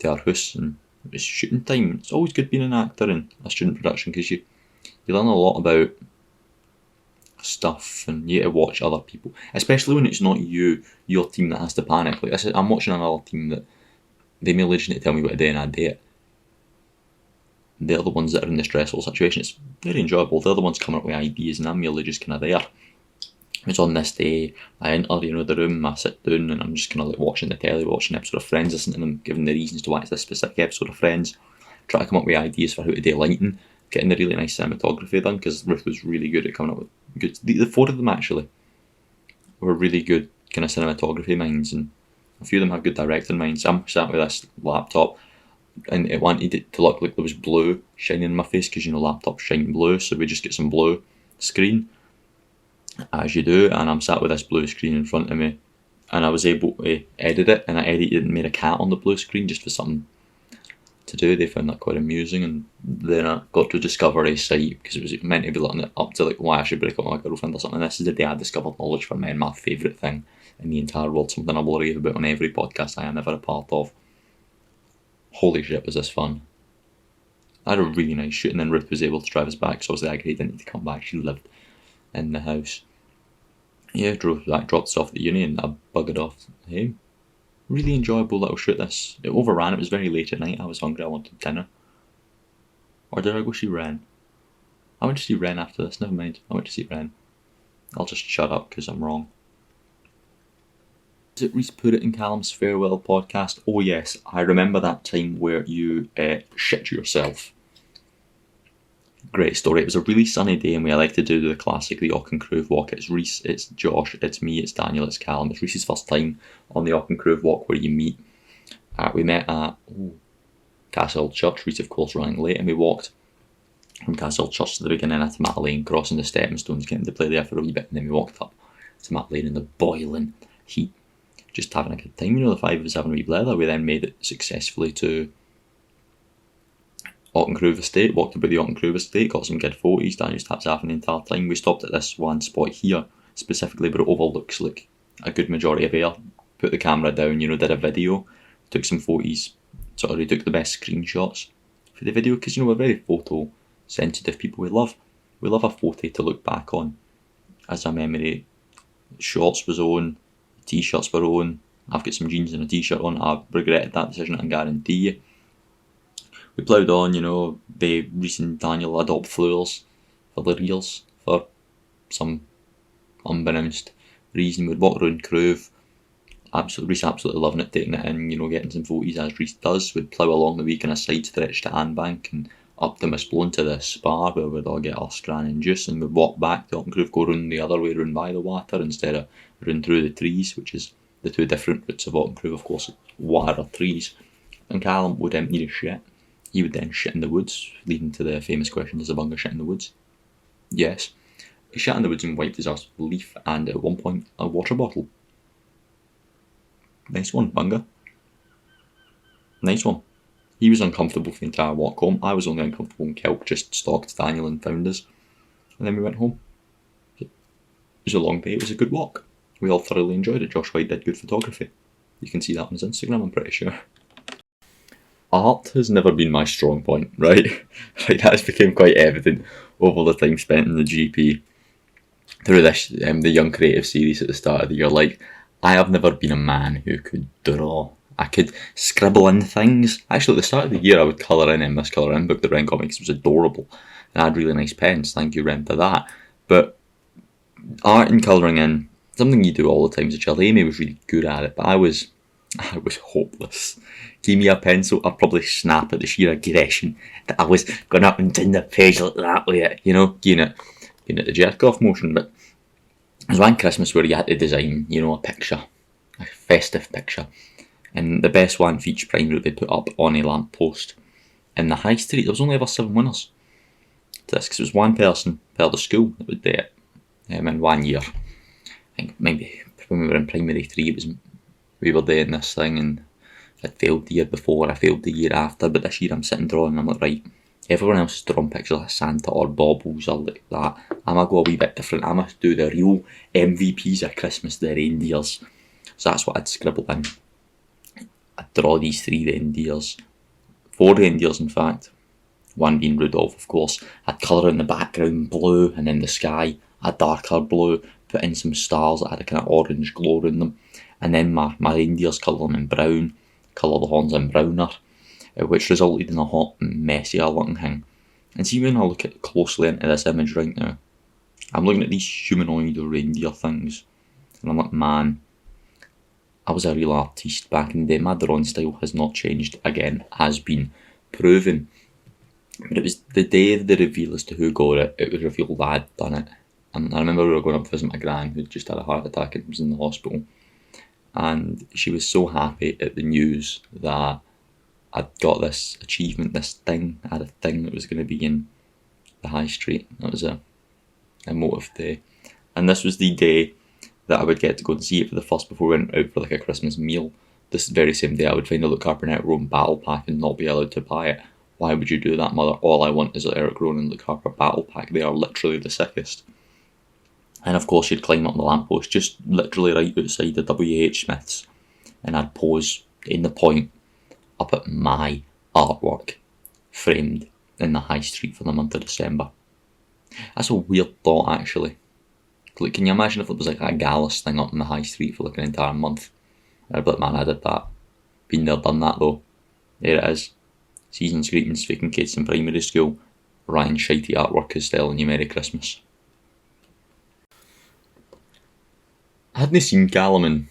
our house, and it was shooting time. It's always good being an actor in a student production, because you learn a lot about stuff, and you get to watch other people, especially when it's not your team that has to panic. Like I'm watching another team that they may legitimately tell me what to do, and I do it. They're the ones that are in the stressful situation. It's very enjoyable. They're the ones coming up with ideas, and I'm merely just kind of there. It's on this day, I enter, the room, I sit down, and I'm just kind of like watching the telly, watching an episode of Friends, listening to them, giving the reasons to why it's this specific episode of Friends, try to come up with ideas for how to do lighting, getting the really nice cinematography done, because Ruth was really good at coming up with good. The 4 of them actually were really good kind of cinematography minds, and a few of them have good directing minds. I'm sat with this laptop, and it wanted it to look like there was blue shining in my face, because laptops shine blue, so we just get some blue screen, as you do, and I'm sat with this blue screen in front of me, and I was able to edit it, and I edited it and made a cat on the blue screen just for something to do. They found that quite amusing, and then I got to discover a site, because it was meant to be looking up to like why I should break up with my girlfriend or something. This is the day I discovered knowledge for men, my favourite thing in the entire world, something I will rave about on every podcast I am ever a part of. Holy shit, was this fun. I had a really nice shoot, and then Ruth was able to drive us back, so obviously I didn't need to come back, she lived in the house. Yeah, drove back, dropped us off at the uni, and I buggered off home. Really enjoyable little shoot this. It overran, it was very late at night, I was hungry, I wanted dinner. Or did I go see Ren? I went to see Ren after this, never mind, I went to see Ren. I'll just shut up because I'm wrong. Is it Reese put it in Callum's farewell podcast? Oh yes, I remember that time where you shit yourself. Great story. It was a really sunny day and we elected to do the classic, the Auchengrove walk. It's Reese, it's Josh, it's me, it's Daniel, it's Callum. It's Reese's first time on the Auchengrove walk where you meet. We met at Castle Church. Reese of course running late, and we walked from Castle Church to the beginning at Matt Lane, crossing the stepping stones, getting to play there for a wee bit, and then we walked up to Matt Lane in the boiling heat, just having a good time. You know, the five of us having a wee blether. We then made it successfully to Auchengrove Estate, walked about the Auchengrove Estate, got some good photos. Daniel taps having the entire time. We stopped at this one spot here specifically, but it overlooks like a good majority of air. Put the camera down, you know, did a video, took some photos, sort of took the best screenshots for the video, because you know we're very photo sensitive people. We love a photo to look back on as a memory. Shorts was on, t-shirts were on. I've got some jeans and a t-shirt on. I've regretted that decision, I can guarantee you. We ploughed on, you know, the recent Daniel adopt floors for the reels for some unbeknownst reason. We'd walk around Grove, Reese absolutely loving it, taking it in, you know, getting some photos as Reese does. We'd plough along the week in a side stretch to Anbank and up to Misplone to the spa where we'd all get our scran and juice, and we'd walk back to Auchengrove, go round the other way, round by the water instead of round through the trees, which is the two different routes of Auchengrove, of course, water or trees. And Callum would empty his shit. He would then shit in the woods, leading to the famous question, does a bunga shit in the woods? Yes. He shit in the woods and wiped his arse with a leaf and at one point a water bottle. Nice one, bunga. Nice one. He was uncomfortable for the entire walk home. I was only uncomfortable when Kelp just stalked Daniel and found us. And then we went home. It was a long day, it was a good walk. We all thoroughly enjoyed it. Josh White did good photography. You can see that on his Instagram, I'm pretty sure. Art has never been my strong point, right? Like that has become quite evident over the time spent in the GP through this, the Young Creative series at the start of the year. Like, I have never been a man who could draw. I could scribble in things. Actually, at the start of the year, I would colour in this colour in book that Ren got me because it was adorable. And I had really nice pens. Thank you, Ren, for that. But art and colouring in, something you do all the time as a child. Amy was really good at it, but I was hopeless. Give me a pencil, I'd probably snap at the sheer aggression that I was going up and down the page like that with it, you know, giving it the jerk off motion. But there was one Christmas where you had to design, you know, a picture, a festive picture, and the best one for each primary they put up on a lamp post in the high street. There was only ever 7 winners to this, because it was one person per the school that would do it in 1 year. I think maybe when we were in primary 3 we were doing this thing, and I'd failed the year before, I failed the year after, but this year I'm sitting drawing and I'm like, right, everyone else is drawing pictures like Santa or baubles or like that. I'm going to go a wee bit different. I'm going to do the real MVPs of Christmas, the reindeers. So that's what I'd scribble in. I'd draw these 3 reindeers, 4 reindeers in fact, one being Rudolph of course. I'd colour in the background blue, and then the sky a darker blue, put in some stars that had a kind of orange glow around them, and then my reindeers colour them in brown, colour the horns in browner, which resulted in a hot, messier looking thing. And see, when I look at closely into this image right now, I'm looking at these humanoid or reindeer things, and I'm like, man, I was a real artiste back in the day. My drawing style has not changed again, has been proven. But it was the day of the reveal as to who got it. It was revealed that I'd done it. And I remember we were going up to visit my gran, who'd just had a heart attack and was in the hospital. And she was so happy at the news that I'd got this achievement, this thing. I had a thing that was going to be in the high street. That was a emotive day. And this was the day that I would get to go and see it for the first before we went out for like a Christmas meal. This very same day I would find out that Carpenter wrote Battle Pack and not be allowed to buy it. Why would you do that, mother? All I want is an Eric Ronan and Luke Harper Battle Pack. They are literally the sickest. And of course you'd climb up the lamppost, just literally right outside the W.H. Smiths, and I'd pose in the point up at my artwork, framed in the high street for the month of December. That's a weird thought, actually. Like, can you imagine if it was like a Gallus thing up in the high street for like an entire month? I'd be like, man, I did that. Been there, done that though. There it is. Season's greetings, faking kids in primary school. Ryan's shitey artwork is telling you Merry Christmas. I hadn't seen Callum in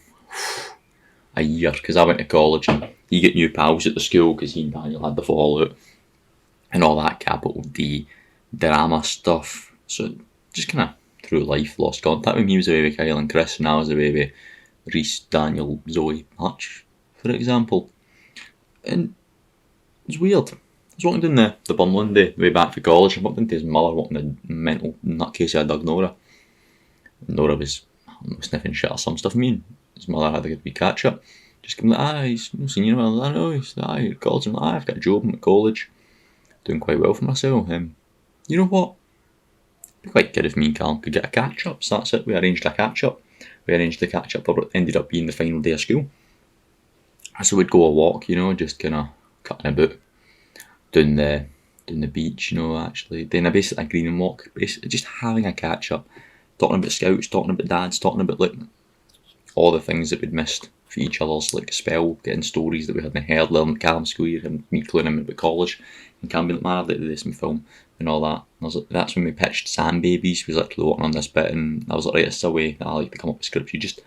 a year because I went to college and you get new pals at the school because he and Daniel had the fallout and all that capital D drama stuff. So just kind of through life lost contact with me. He was away with Kyle and Chris, and I was away with Reese, Daniel, Zoe, Hutch, for example. And it was weird. I was walking down the burn one day, way back for college. I bumped into his mother walking the mental nutcase I dug Nora. Nora was sniffing shit or some stuff. Me and his mother had a good wee catch up. Just come like, he's not seen you. I know, he's at college. I'm like, I've got a job, I'm at college. Doing quite well for myself. You know what? It'd be quite good if me and Callum could get a catch up. So that's it. We arranged a catch up. We arranged the catch up for what ended up being the final day of school. So we'd go a walk, just kind of cutting about down the beach, actually doing a basic green walk, basically just having a catch up, talking about scouts, talking about dads, talking about like all the things that we'd missed for each other's like spell, getting stories that we hadn't heard, learning Callum Square and me cluing him about college, and Callum being like, man, I'd like to do this in film and all that. And I was like, that's when we pitched Sand Babies. We was literally working on this bit, and I was like, right, it's a way that I like to come up with scripts. You just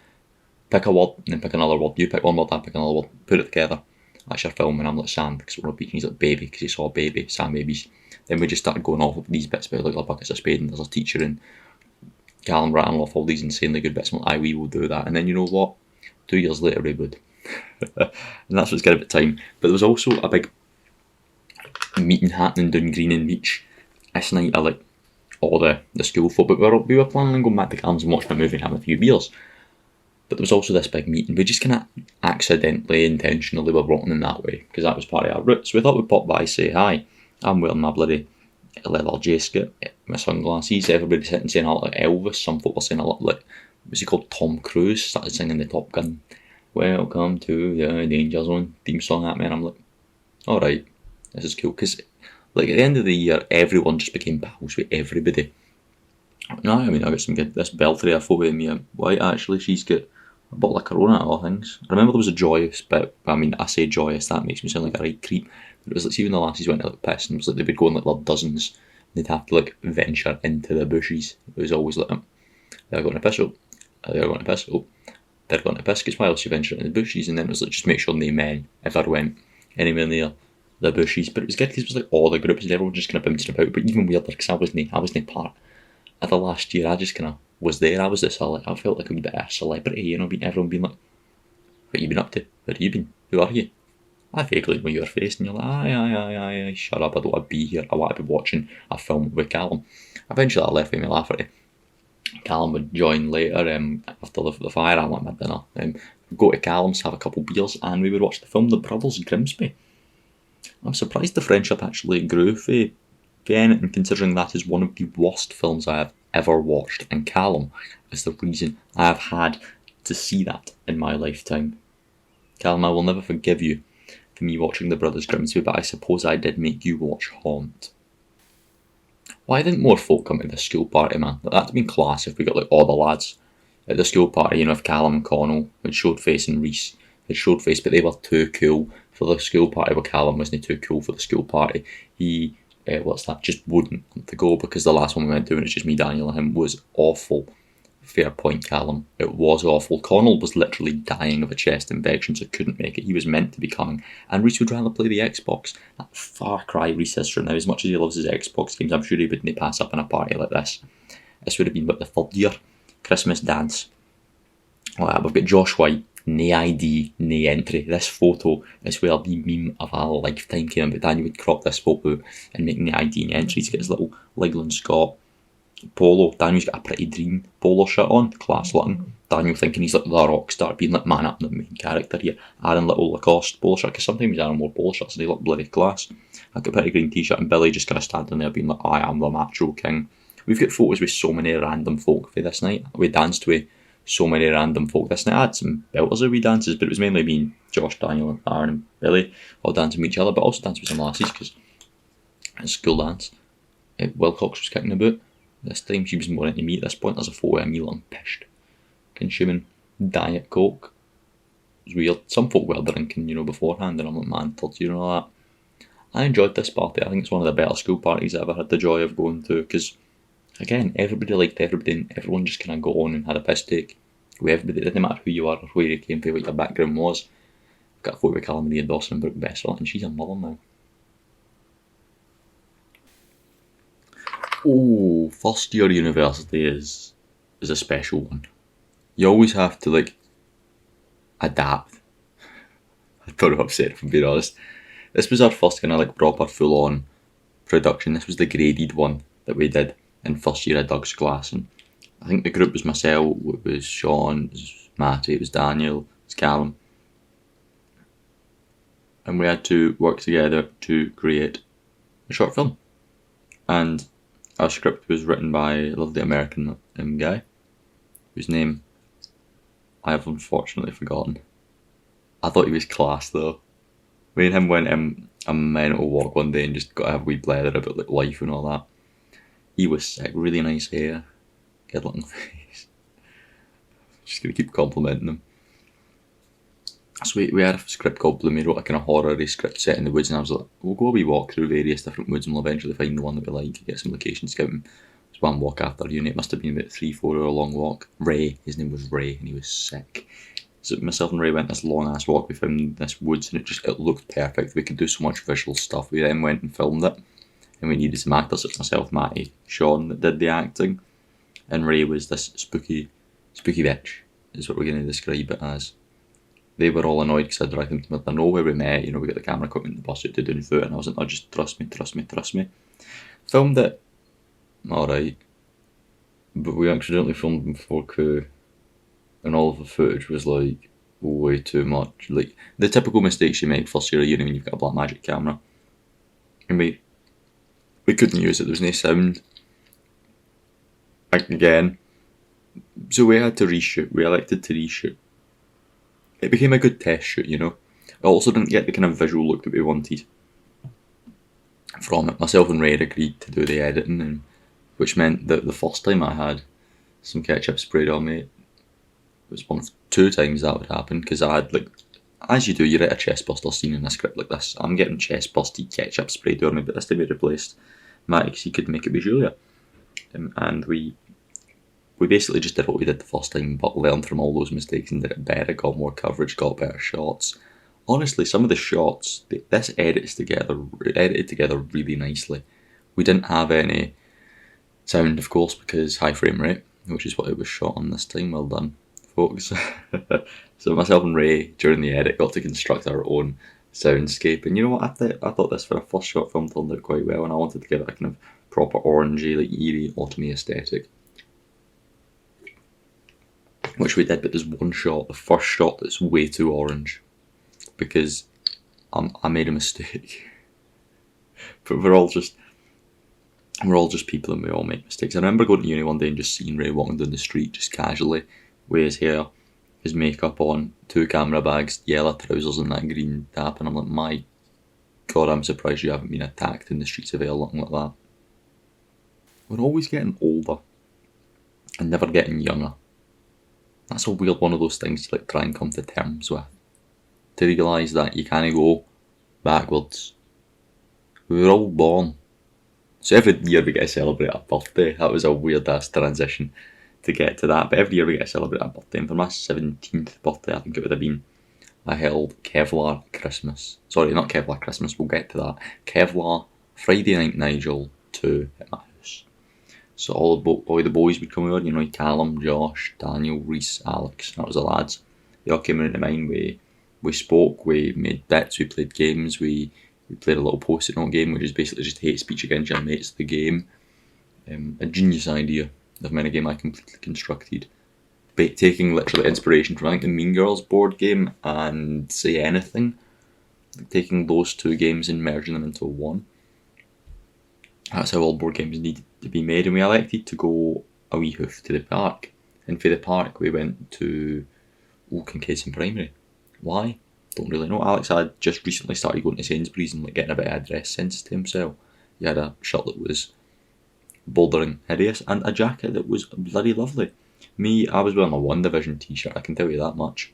pick a word and then pick another word. You pick one word, I pick another word, put it together. That's your film, and I'm like sand because we're on a beach, and he's like baby because he saw a baby, Sand Babies. Then we just started going off with these bits about like the buckets of spade, and there's a teacher, and Callum rattling off all these insanely good bits. I'm like, we will do that. And then you know what? 2 years later we would. And that's what's good about time. But there was also a big meeting happening down Green and Beach this night of like all the school folk. But we were planning on going back to Callum's and watching a movie and having a few beers. But there was also this big meeting. We just kind of accidentally, intentionally were walking in that way because that was part of our route. So we thought we'd pop by, say hi. I'm wearing my bloody leather jacket, my sunglasses. Everybody's sitting saying a lot like Elvis. Some folk were saying a lot like, what's he called? Tom Cruise started singing the Top Gun "Welcome to the Danger Zone" theme song at me, and I'm like, alright, this is cool. Because like at the end of the year, everyone just became pals with everybody. No, I got some good. This Belfry, I photo of me and White, actually, she's got a bottle of Corona and all things. I remember there was a joyous bit. I say joyous, that makes me sound like a right creep. But it was like, see when the lassies went to like piss, and it was like they would go in like their dozens. They'd have to like venture into the bushes. It was always like, they're going to piss up, they're going to piss up, they're going to piss, because why else you venture into the bushes? And then it was like, just make sure no men ever went anywhere near the bushes. But it was good because it was like all the groups and everyone just kind of bouncing about. But even weirder because I wasn't part of the last year. I just kind of was there. I was this, I felt like a bit of a celebrity, everyone being like, what you been up to? Where have you been? Who are you? I vaguely know your face, and you're like, aye, shut up, I don't want to be here, I want to be watching a film with Callum. Eventually I left with me Lafferty. Callum would join later after the fire. I want my dinner. We'd go to Callum's, have a couple beers, and we would watch the film The Brothers Grimsby. I'm surprised the friendship actually grew for anything, considering that is one of the worst films I have ever watched, and Callum is the reason I have had to see that in my lifetime. Callum, I will never forgive you for me watching The Brothers Grimsby, but I suppose I did make you watch Haunt. Why didn't more folk come to the school party, man? That'd been class if we got like all the lads at the school party, if Callum and Connell had showed face and Reese had showed face, but they were too cool for the school party. Well, Callum wasn't too cool for the school party. He, just wouldn't want to go because the last one we went to, and it's just me, Daniel and him, was awful. Fair point, Callum. It was awful. Connell was literally dying of a chest infection, so couldn't make it. He was meant to be coming. And Reese would rather play the Xbox. That far cry Reese is from now. As much as he loves his Xbox games, I'm sure he wouldn't pass up in a party like this. This would have been about the third year Christmas dance. We've got Josh White, no ID, no entry. This photo is where the meme of a lifetime came, but Daniel would crop this photo and make no ID, no entry to get his little Ligland Scott polo. Daniel's got a Pretty Dream polo shirt on, class looking. Daniel thinking he's like the rock star, being like, man, I'm the main character here. Aaron little Lacoste polo shirt, because sometimes Aaron wore polo shirts and they look bloody class. I got a pretty green t-shirt and Billy just kind of standing there being like, I am the macho king. We've got photos with so many random folk for this night. We danced with so many random folk this night. I had some belters of wee dances, but it was mainly me and Josh, Daniel and Aaron and Billy all dancing with each other, but also dancing with some lassies because it's school dance. Wilcox was kicking about. This time she was more into me at this point. There's a photo of me looking pissed, consuming Diet Coke. It was weird. Some folk were drinking, beforehand, and I'm like, man, told you, all that. I enjoyed this party. I think it's one of the better school parties I ever had the joy of going to, because again, everybody liked everybody and everyone just kind of got on and had a piss take with everybody. It didn't matter who you are or where you came from, what your background was. I've got a photo with Callum Maria Dawson and Brooke Bessel, and she's a mother now. Oh, first year university is a special one. You always have to adapt. I don't know what I've said, if I'm being honest. This was our first kind of proper full on production. This was the graded one that we did in first year of Doug's class, and I think the group was myself, it was Sean, it was Matty, it was Daniel, it was Callum, and we had to work together to create a short film. And our script was written by a lovely American guy, whose name I have unfortunately forgotten. I thought he was class though. Me and him went a mental walk one day and just got to have a wee blather about life and all that. He was sick, really nice hair, good looking face. Just gonna keep complimenting him. So we had a script called Bloom. He wrote a kind of horror-y script set in the woods, and I was like, we'll go a wee walk through various different woods and we'll eventually find the one that we like, get some location scouting. It was one walk after uni. It must have been about 3-4 hour long walk. Ray, his name was Ray, and he was sick. So myself and Ray went this long ass walk. We found this woods and it looked perfect. We could do so much visual stuff. We then went and filmed it, and we needed some actors. It's myself, Matty, Sean that did the acting, and Ray was this spooky bitch, is what we're going to describe it as. They were all annoyed because I dragged them to the middle of nowhere. We met, we got the camera equipment, the bus out to doing foot, and I was like, no, just trust me. Filmed it, alright, but we accidentally filmed in 4K, and all of the footage was way too much. The typical mistakes you make first year of uni when you've got a Blackmagic camera. And we couldn't use it, there was no sound. Again. So we had to reshoot, we elected to reshoot. It became a good test shoot, I also didn't get the kind of visual look that we wanted from it. Myself and Ray had agreed to do the editing, which meant that the first time I had some ketchup sprayed on me, it was 1 of 2 times that would happen, because I had, as you do, you write a chestbuster scene in a script like this. I'm getting chest-busted ketchup sprayed on me, but this time we replaced Matty because he could make it with Julia. And we basically just did what we did the first time, but learned from all those mistakes and did it better, got more coverage, got better shots. Honestly, some of the shots, this edited together really nicely. We didn't have any sound, of course, because high frame rate, which is what it was shot on this time. Well done, folks. So myself and Ray, during the edit, got to construct our own soundscape. And you know what, I thought this for a first short film turned out quite well, and I wanted to give it a kind of proper orangey, eerie, autumny aesthetic. Which we did, but there's one shot, the first shot, that's way too orange, because I made a mistake. But we're all just people and we all make mistakes. I remember going to uni one day and just seeing Ray walking down the street just casually, with his hair, his makeup on, 2 camera bags, yellow trousers and that green top, and I'm like, my God, I'm surprised you haven't been attacked in the streets of Ayr looking like that. We're always getting older and never getting younger. That's a weird one of those things to try and come to terms with. To realise that you can't go backwards. We were all born. So every year we get to celebrate our birthday. That was a weird ass transition to get to that. But every year we get to celebrate our birthday. And for my 17th birthday, I think it would have been, I held Kevlar Christmas. Sorry, not Kevlar Christmas, we'll get to that. Kevlar Friday Night Nigel 2 at my house. So all the boys would come over, Callum, Josh, Daniel, Reese, Alex, that was the lads. They all came into mine, we spoke, we made bets, we played games, we played a little post-it note game, which is basically just hate speech against your mates, the game. A genius idea of many game I completely constructed. taking literally inspiration from, I think, the Mean Girls board game and Say Anything. Taking those two games and merging them into one. That's how all board games need to be made, and we elected to go a wee hoof to the park. And for the park, we went to Kincaid's Primary. Why? Don't really know. Alex had just recently started going to Sainsbury's and getting a bit of a dress sense to himself. He had a shirt that was bouldering hideous and a jacket that was bloody lovely. Me, I was wearing a One Division t-shirt, I can tell you that much.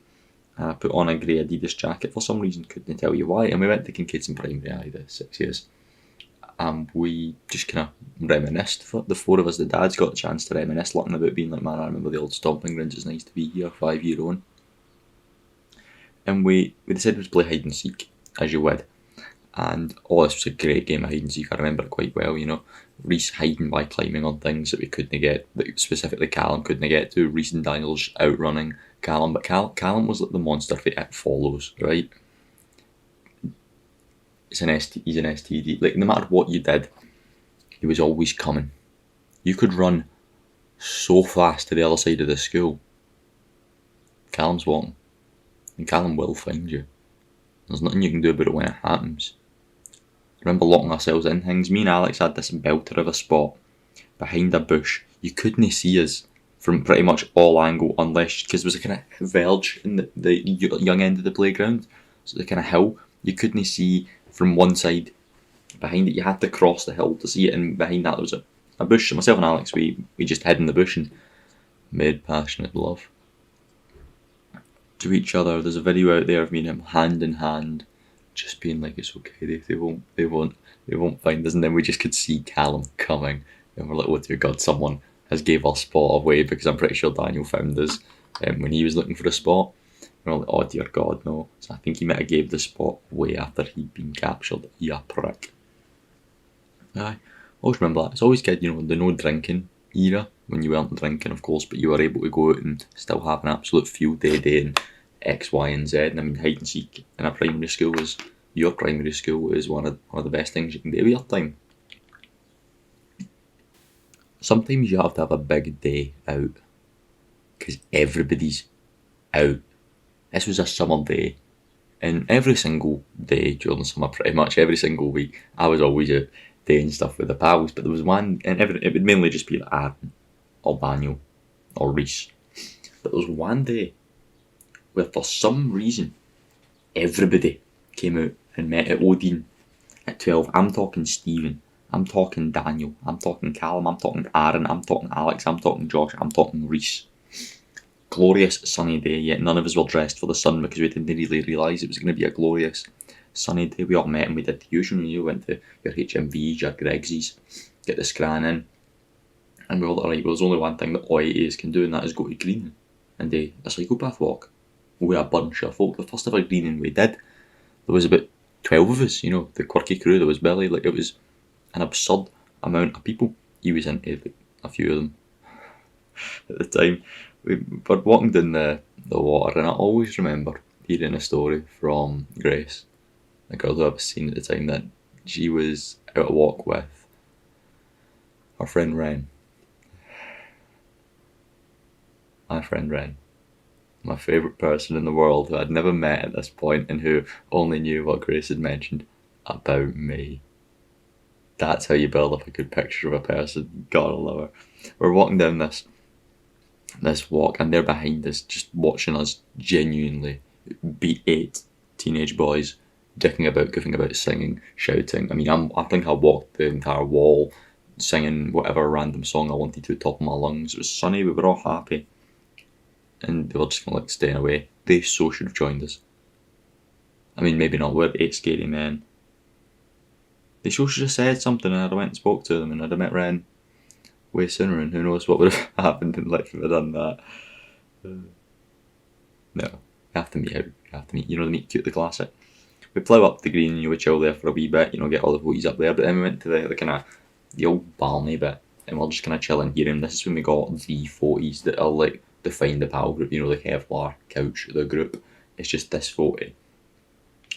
I put on a grey Adidas jacket for some reason, couldn't tell you why, and we went to Kincaid's Primary, the 6 years. And we just kind of reminisced. The four of us, the dads got the chance to reminisce, looking about being like, man, I remember the old stomping grounds, it's nice to be here 5 year on. And we decided to play hide and seek, as you would. And this was a great game of hide and seek, I remember it quite well, Reese hiding by climbing on things that we couldn't get, that specifically Callum couldn't get to. Reese and Daniel's outrunning Callum, but Callum was like the monster for It Follows, right? He's an STD. Like, no matter what you did, he was always coming. You could run so fast to the other side of the school. Callum's walking. And Callum will find you. There's nothing you can do about it when it happens. I remember locking ourselves in things. Me and Alex had this belter of a spot behind a bush. You couldn't see us from pretty much all angle unless, because there was a kind of verge in the young end of the playground. So the kind of hill, you couldn't see from one side. Behind it, you had to cross the hill to see it, and behind that there was a bush. So myself and Alex, we just hid in the bush and made passionate love to each other. There's a video out there of me and him hand in hand, just being like, it's okay, they won't find us. And then we just could see Callum coming, and we're like, oh dear God, someone has gave our spot away, because I'm pretty sure Daniel found us when he was looking for a spot. And we're like, oh dear God, no. So I think he might have gave the spot away after he'd been captured. Yeah, prick. I always remember that. It's always good, the no drinking era, when you weren't drinking, of course, but you were able to go out and still have an absolute field day doing X, Y, and Z. And I mean, hide and seek in a primary school your primary school is one of the best things you can do with your time. Sometimes you have to have a big day out, because everybody's out. This was a summer day, and every single day during the summer, pretty much every single week, I was always out doing stuff with the pals. But there was one, and it would mainly just be like Aaron, or Daniel, or Reese. But there was one day where, for some reason, everybody came out and met at Odin at 12. I'm talking Stephen, I'm talking Daniel, I'm talking Callum, I'm talking Aaron, I'm talking Alex, I'm talking Josh, I'm talking Reese. Glorious sunny day, yet none of us were dressed for the sun, because we didn't really realise it was going to be a glorious sunny day. We all met and we did the usual. You went to your HMVs, your Gregsies, get the scran in, and we were like, right, well, there's only one thing that OIAs can do, and that is go to Green and do a psychopath walk with a bunch of folk. The first ever Greening we did, there was about 12 of us, the quirky crew. There was Billy. Like, it was an absurd amount of people. He was into a few of them at the time. We were walking down the water, and I always remember hearing a story from Grace, a girl who I was seeing at the time, that she was out a walk with her friend Ren. My friend Ren. My favourite person in the world, who I'd never met at this point, and who only knew what Grace had mentioned about me. That's how you build up a good picture of a person. God, I love her. We're walking down this walk, and they're behind us, just watching us genuinely beat 8 teenage boys, dicking about, goofing about, singing, shouting. I mean, I think I walked the entire wall singing whatever random song I wanted to, top of my lungs. It was sunny, we were all happy, and they were just kind of staying away. They so should have joined us. I mean, maybe not, we're 8 scary men. They so should have said something, and I'd have went and spoke to them, and I'd have met Ren way sooner, and who knows what would have happened in life if I'd done that. No, you have to meet out. You have to meet, the meet cute, the classic. We plough up the green, and we chill there for a wee bit, get all the boys up there. But then we went to the kind of the old Barney bit, and we're just kind of chilling here. And this is when we got the 40s that are like define the pal group. The Kevlar couch, the group. It's just this photo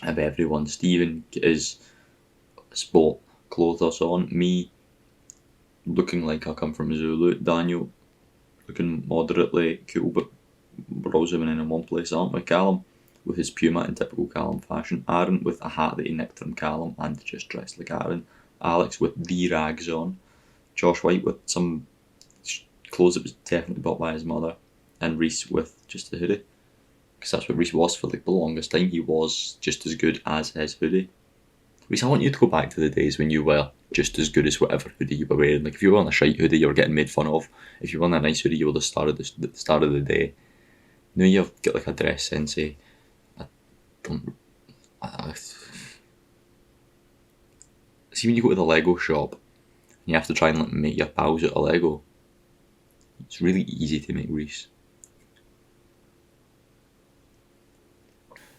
of everyone. Stephen is sport clothes on. Me, looking like I come from Zulu. Daniel, looking moderately cool, but we're all zooming in one place, aren't we? Callum with his Puma in typical Callum fashion. Aaron with a hat that he nicked from Callum and just dressed like Aaron. Alex with the rags on. Josh White with some clothes that was definitely bought by his mother. And Reese with just a hoodie. Because that's what Reese was for like the longest time. He was just as good as his hoodie. Reese, I want you to go back to the days when you were just as good as whatever hoodie you were wearing. Like if you were on a shite hoodie, you were getting made fun of. If you were on a nice hoodie, you were the star of the day. Now you've got like a dress sensei. See when you go to the Lego shop and you have to try and like, make your pals out of Lego. It's really easy to make Reese.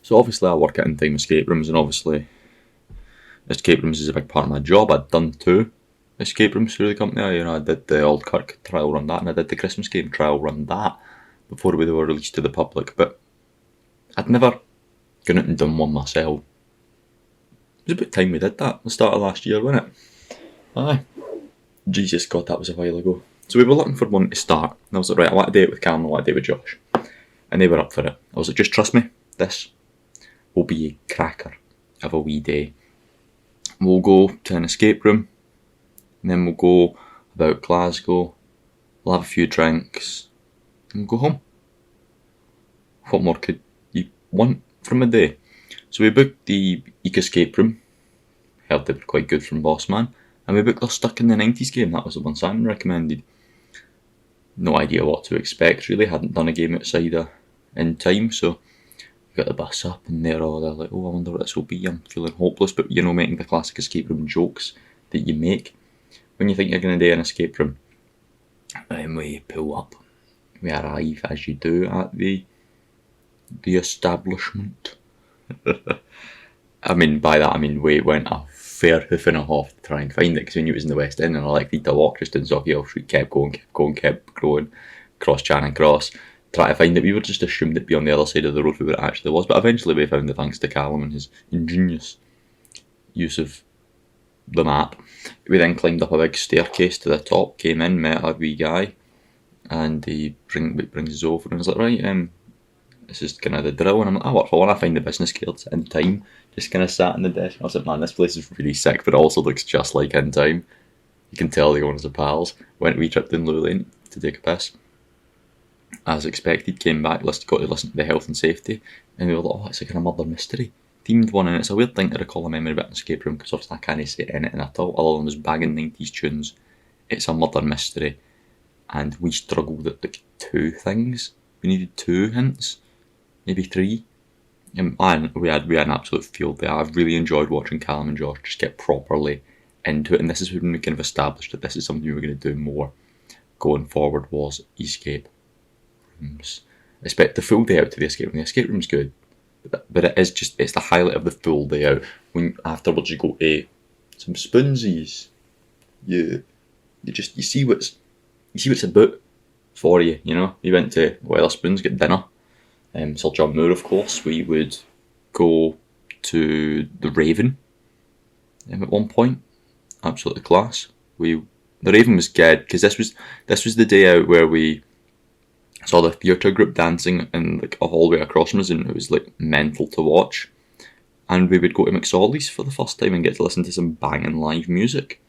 So obviously I work at In-Time Escape Rooms, and obviously escape rooms is a big part of my job. I'd done 2 escape rooms through the company. I did the Old Kirk trial run that, and I did the Christmas game trial run that before they were released to the public. But I'd never gone out and done one myself. It was about time we did that. The start of last year, wasn't it? Aye. Jesus God, that was a while ago. So we were looking for one to start, and I was like, right, I want to do it with Cam, I want to do it with Josh. And they were up for it. I was like, just trust me, this will be a cracker of a wee day. We'll go to an escape room, and then we'll go about Glasgow, we'll have a few drinks, and we'll go home. What more could you want from a day? So we booked the Eek Escape Room, heard they were quite good from Bossman, and we booked the Stuck in the 90s game. That was the one Simon recommended. No idea what to expect really, hadn't done a game outside in time, so we got the bus up and they're like, oh, I wonder what this will be, I'm feeling hopeless. But you know, making the classic escape room jokes that you make when you think you're going to do an escape room. And we pull up, we arrive as you do at the establishment. I mean, by that I mean we went a fair hoof and a half to try and find it, because we knew it was in the West End, and I elected to walk just in Sauchiehall Street, kept going, cross Charing Cross, try to find it. We were just assumed it'd be on the other side of the road where it actually was, but eventually we found it thanks to Callum and his ingenious use of the map. We then climbed up a big staircase to the top, came in, met a wee guy, and he brings us over and was like, right, this is kind of the drill. And I'm like, I work for one, I find the business cards In Time, just kind of sat on the desk. I was like, man, this place is really sick, but it also looks just like In Time. You can tell the owners are pals. Went we tripped in Lou Lane to take a piss. As expected, came back, got to listen to the health and safety, and we were like, oh, it's like a murder mystery themed one, and it's a weird thing to recall a memory about an escape room, because obviously I can't say anything at all other than just bagging 90s tunes. It's a murder mystery, and we struggled at like 2 things. We needed 2 hints, maybe 3. And we had an absolute field day. I've really enjoyed watching Callum and Josh just get properly into it, and this is when we kind of established that this is something we were going to do more going forward, was escape rooms. Expect the full day out to the escape room. The escape room's good, but it's the highlight of the full day out. When afterwards you go to some spoonsies, you see what's about for you. You know, we went to Wetherspoons, get dinner. Sir John Moore, of course. We would go to the Raven at one point. Absolutely class. The Raven was good, because this was the day out where we saw the theatre group dancing in like a hallway across from us, and it was like mental to watch. And we would go to McSorley's for the first time and get to listen to some banging live music.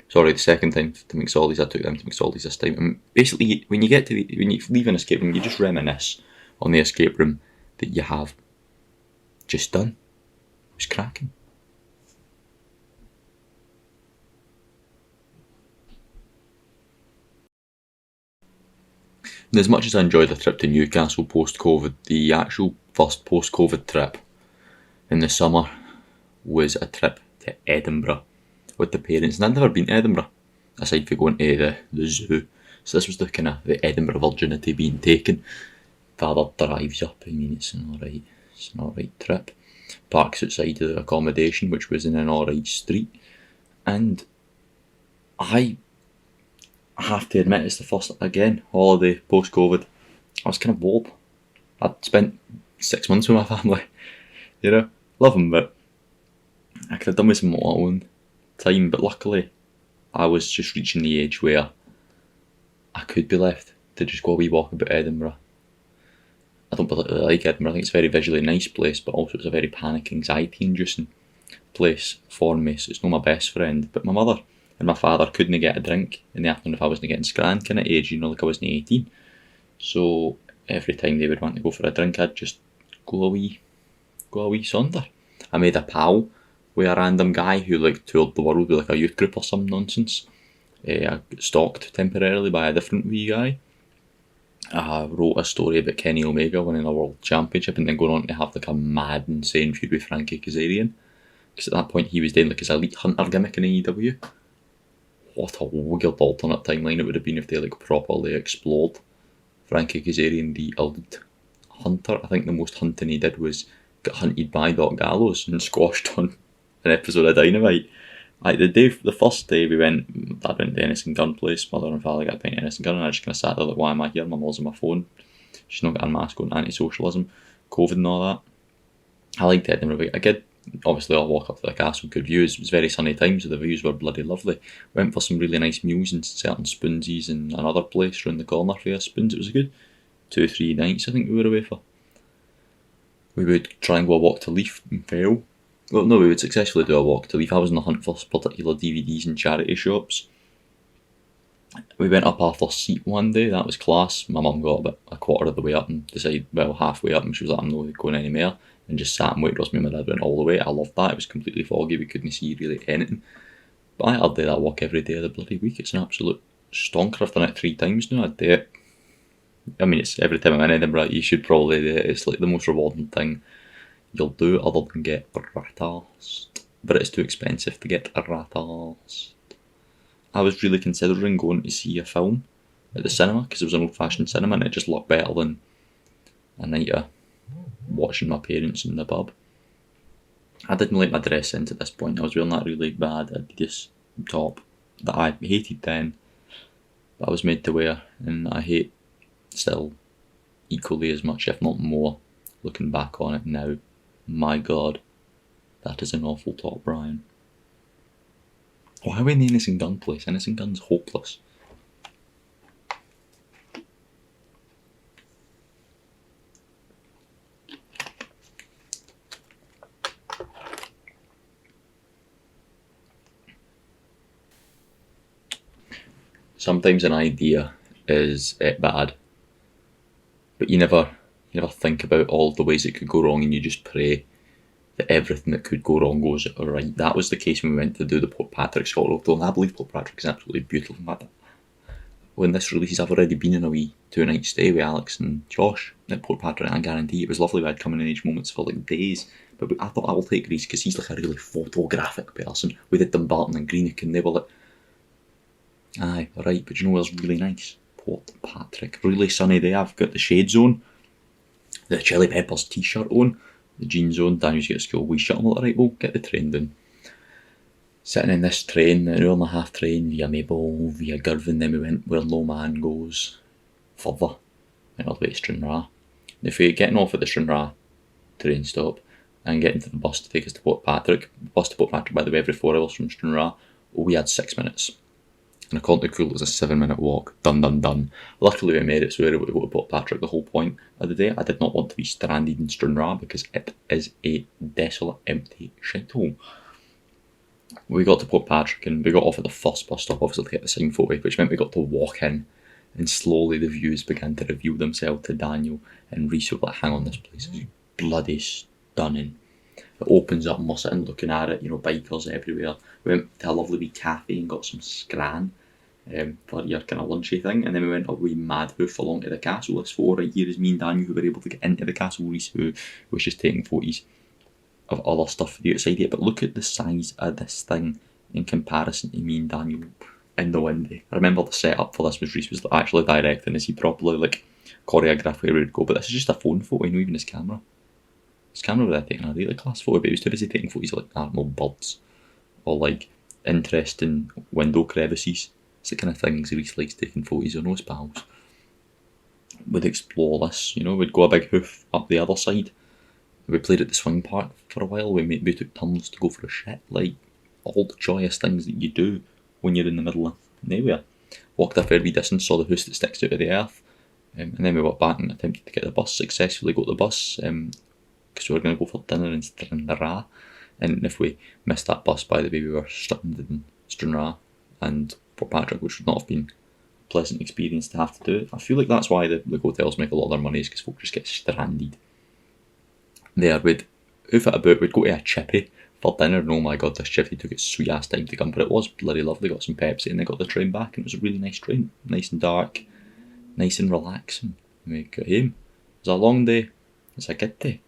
Sorry, the second time to McSorley's. I took them to McSorley's this time. And basically, when you leave an escape room, you just reminisce on the escape room that you have just done. It was cracking. And as much as I enjoyed the trip to Newcastle post-COVID, the actual first post-COVID trip in the summer was a trip to Edinburgh with the parents. And I'd never been to Edinburgh, aside from going to the zoo. So this was the Edinburgh virginity being taken. Father drives up. I mean, it's an alright trip. Parks outside the accommodation, which was in an alright street. And I have to admit, it's the first, again, holiday post-COVID. I was kind of bored. I'd spent 6 months with my family. You know, love them, but I could have done with some more own time. But luckily, I was just reaching the age where I could be left to just go a wee walk about Edinburgh. I don't particularly like Edinburgh. I think it's a very visually nice place, but also it's a very panic, anxiety-inducing place for me, so it's not my best friend. But my mother and my father couldn't get a drink in the afternoon if I wasn't getting scran kind of age, like I wasn't 18. So every time they would want to go for a drink, I'd just go a wee sonder. I made a pal with a random guy who toured the world with a youth group or some nonsense. I got stalked temporarily by a different wee guy. I wrote a story about Kenny Omega winning a world championship and then going on to have a mad, insane feud with Frankie Kazarian. Because at that point he was doing his elite hunter gimmick in AEW. What a weird alternate timeline it would have been if they properly explored Frankie Kazarian, the elite hunter. I think the most hunting he did was get hunted by Doc Gallows and squashed on an episode of Dynamite. The first day Dad went to Ennis and Gunn place, mother and father got a pint of Ennis and Gunn, and I just kind of sat there why am I here? My mum's on my phone. She's not got a mask on, anti-socialism, COVID and all that. I liked Edinburgh. Obviously I'll walk up to the castle, good views. It was very sunny time, so the views were bloody lovely. Went for some really nice meals in certain Spoonsies and another place round the corner for Spoons. It was a good 2-3 nights I think we were away for. We would try and go a walk to Leith and fail. Well, no, we would successfully do a walk to Leith. I was on the hunt for particular DVDs in charity shops. We went up Arthur's Seat one day, that was class. My mum got about a quarter of the way up and decided, halfway up, and she was like, I'm not going anywhere, and just sat and waited for us. Me and my dad went all the way. I loved that. It was completely foggy, we couldn't see really anything. But I'll do that walk every day of the bloody week. It's an absolute stonker. I've done it 3 times now. I'd do it. I mean, it's every time I'm in Edinburgh, you should probably do it. It's the most rewarding thing you'll do other than get rattles. But it's too expensive to get rattles. I was really considering going to see a film at the cinema because it was an old-fashioned cinema and it just looked better than a night of watching my parents in the pub. I didn't like my dress sense at this point. I was wearing that really bad Adidas top that I hated then, but I was made to wear, and I hate still equally as much, if not more, looking back on it now. My God, that is an awful top, Brian. Why are we in the Ennis and Gunn place? Ennis and Gunn's hopeless. Sometimes an idea is bad, but you never think about all the ways it could go wrong, and you just pray that everything that could go wrong goes right. That was the case when we went to do the Port Patrick Scotland, and I believe Port Patrick is absolutely beautiful. When this releases, I've already been in a wee 2-night stay with Alex and Josh at Port Patrick, and I guarantee it was lovely. We had coming in age moments for days, but I thought I will take Reese because he's a really photographic person. We did Dumbarton and Greenock, and they were like, aye, right, but you know what's really nice? Port Patrick. Really sunny day. I've got the shades on, the Chili Peppers t-shirt on, the jeans on. Daniel's got a school wee shirt. I'm like, right, we'll get the train down. Sitting in this train, an 1.5 hour train via Maple, via Girvan, then we went where no man goes further. Went all the way to Stranraer. If we're getting off at the Stranraer train stop and getting to the bus to take us to Port Patrick, bus to Port Patrick, by the way, every 4 hours from Stranraer, we had 6 minutes. And according to Google, it was a 7-minute walk. Done. Luckily we made it, so we were able to go to Port Patrick the whole point of the day. I did not want to be stranded in Stranraer because it is a desolate, empty shithole. We got to Port Patrick and we got off at the first bus stop, obviously, to get the sign photo, which meant we got to walk in, and slowly the views began to reveal themselves to Daniel, and Reese was like, hang on, this place is bloody stunning. It opens up and we're sitting looking at it, bikers everywhere. We went to a lovely wee cafe and got some scran for your kind of lunchy thing, and then we went up wee mad hoof along to the castle. This photo right here is me and Daniel who were able to get into the castle. Reese who was just taking photos of other stuff for the outside here, but look at the size of this thing in comparison to me and Daniel in the windy. I remember the setup for this was Reese was actually directing as he properly choreographed where we would go, but this is just a phone photo, even his camera. His camera was there taking a really class photo, but he was too busy taking photos of birds or interesting window crevices. It's the kind of things Reese likes taking photos of, his pals. We'd explore this, we'd go a big hoof up the other side. We played at the swing park for a while. We took turns to go for a shit, all the joyous things that you do when you're in the middle of nowhere. Walked a fair wee distance, saw the house that sticks out of the earth, And then we went back and attempted to get the bus, successfully got the bus, because we were going to go for dinner in Stranraer. And if we missed that bus, by the way, we were stranded in Stranraer and Port Patrick, which would not have been a pleasant experience to have to do. I feel like that's why the hotels make a lot of their money, is because folk just get stranded. There, we'd hoof it about, we'd go to a chippy for dinner, and oh my god, this chippy took its sweet ass time to come, but it was bloody lovely. Got some Pepsi and they got the train back, and it was a really nice train, nice and dark, nice and relaxing. And we got home. It was a long day, it was a good day.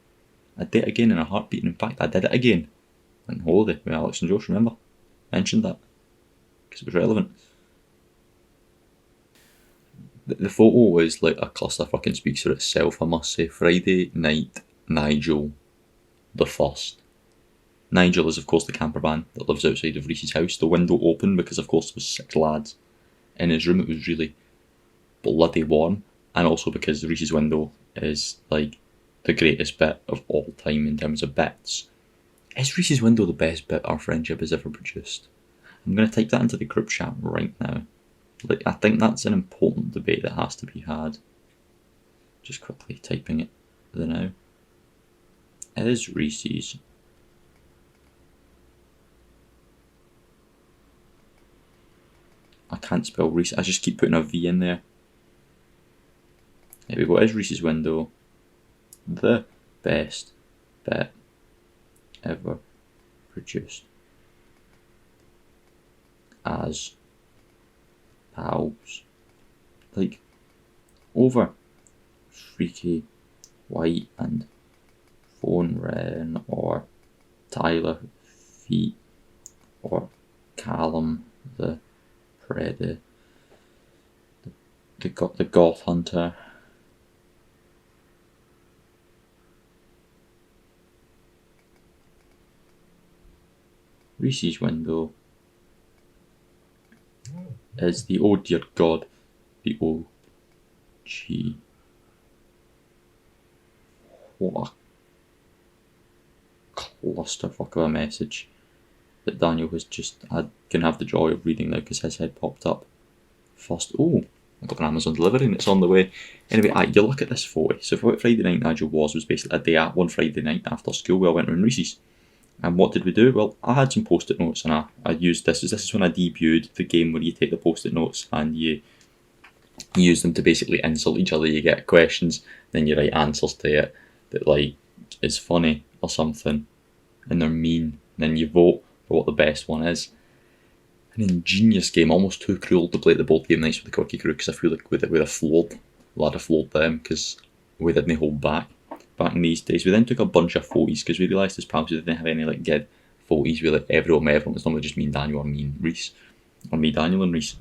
I'd do it again in a heartbeat, and in fact I did it again on holiday with Alex and Josh, remember? Mentioned that, because it was relevant. The photo was like a clusterfuck and speaks for itself, I must say. Friday night Nigel the first. Nigel is of course the camperman that lives outside of Reese's house. The window open because of course there was 6 lads in his room. It was really bloody warm, and also because Reese's window is like the greatest bit of all time in terms of bits. Is Reese's window the best bit our friendship has ever produced? I'm going to type that into the group chat right now. Like, I think that's an important debate that has to be had. Just quickly typing it there now. Is Reese's I can't spell Reese, I just keep putting a V in there. There we go. Is Reese's window the best bit ever produced as pals? Like, over Freaky White and Phone Ren, or Tyler Feet, or Callum the Predator, the Goth Hunter. Reese's window is the, oh dear god, the OG. What a clusterfuck of a message that Daniel has just had, can have the joy of reading now because his head popped up. First, oh, I got an Amazon delivery and it's on the way. Anyway, you look at this photo. So what Friday night Nigel was basically a day at one Friday night after school we all went around Reese's. And what did we do? Well, I had some post-it notes and I used this. This is when I debuted the game where you take the post-it notes and you use them to basically insult each other. You get questions, then you write answers to it that like is funny or something, and they're mean. And then you vote for what the best one is. An ingenious game, almost too cruel to play at the board game nights with the Quirky Crew, because I feel like we'd have floored them because we didn't hold back in these days. We then took a bunch of photos because we realised as pals we didn't have any like good photos with like everyone. It was normally just me and Daniel, or me and Reese, or me, Daniel and Reese.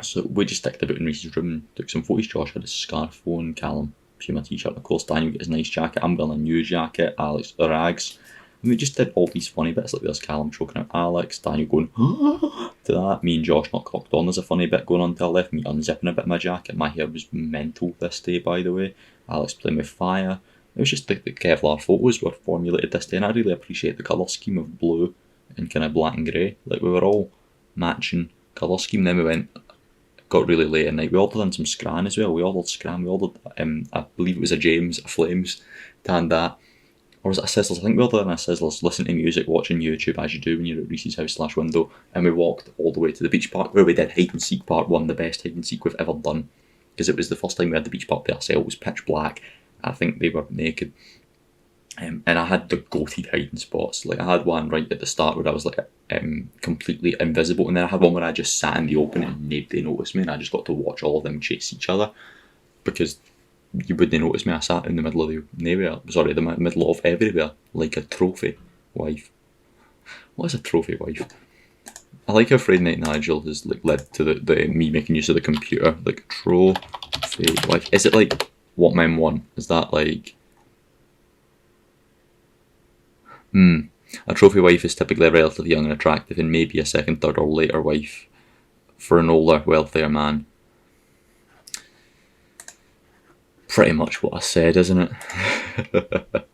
So we just sticked about in Reese's room and took some photos. Josh had his scarf on, Callum Puma t-shirt, of course Daniel got his nice jacket, I'm wearing a new jacket, Alex the rags. And we just did all these funny bits, like there's Callum choking out Alex, Daniel going to that, me and Josh not cocked on, there's a funny bit going on to the left, me unzipping a bit of my jacket. My hair was mental this day, by the way. Alex playing with fire. It was just the Kevlar photos were formulated this day, and I really appreciate the colour scheme of blue and kind of black and grey. Like, we were all matching colour scheme. Then we got really late at night. We ordered in some Scran as well. We ordered Scran. We ordered, I believe it was a James, a Flames, and that. Or was it a Sizzlers? I think we ordered in a Sizzlers, listening to music, watching YouTube as you do when you're at Reese's house / window. And we walked all the way to the beach park where we did hide and seek part 1, the best hide and seek we've ever done. Because it was the first time we had the beach park to ourselves. It was pitch black. I think they were naked. And I had the goated hiding spots. Like, I had one right at the start where I was like completely invisible, and then I had one where I just sat in the open and nobody noticed me, and I just got to watch all of them chase each other because you wouldn't notice me. I sat in the middle of the middle of everywhere, like a trophy wife. What is a trophy wife? I like how Friday Night Nigel has like led to the me making use of the computer, like trophy wife. Is it like What Men Won? Is that like a trophy wife is typically relatively young and attractive, and maybe a second, third, or later wife for an older, wealthier man. Pretty much what I said, isn't it?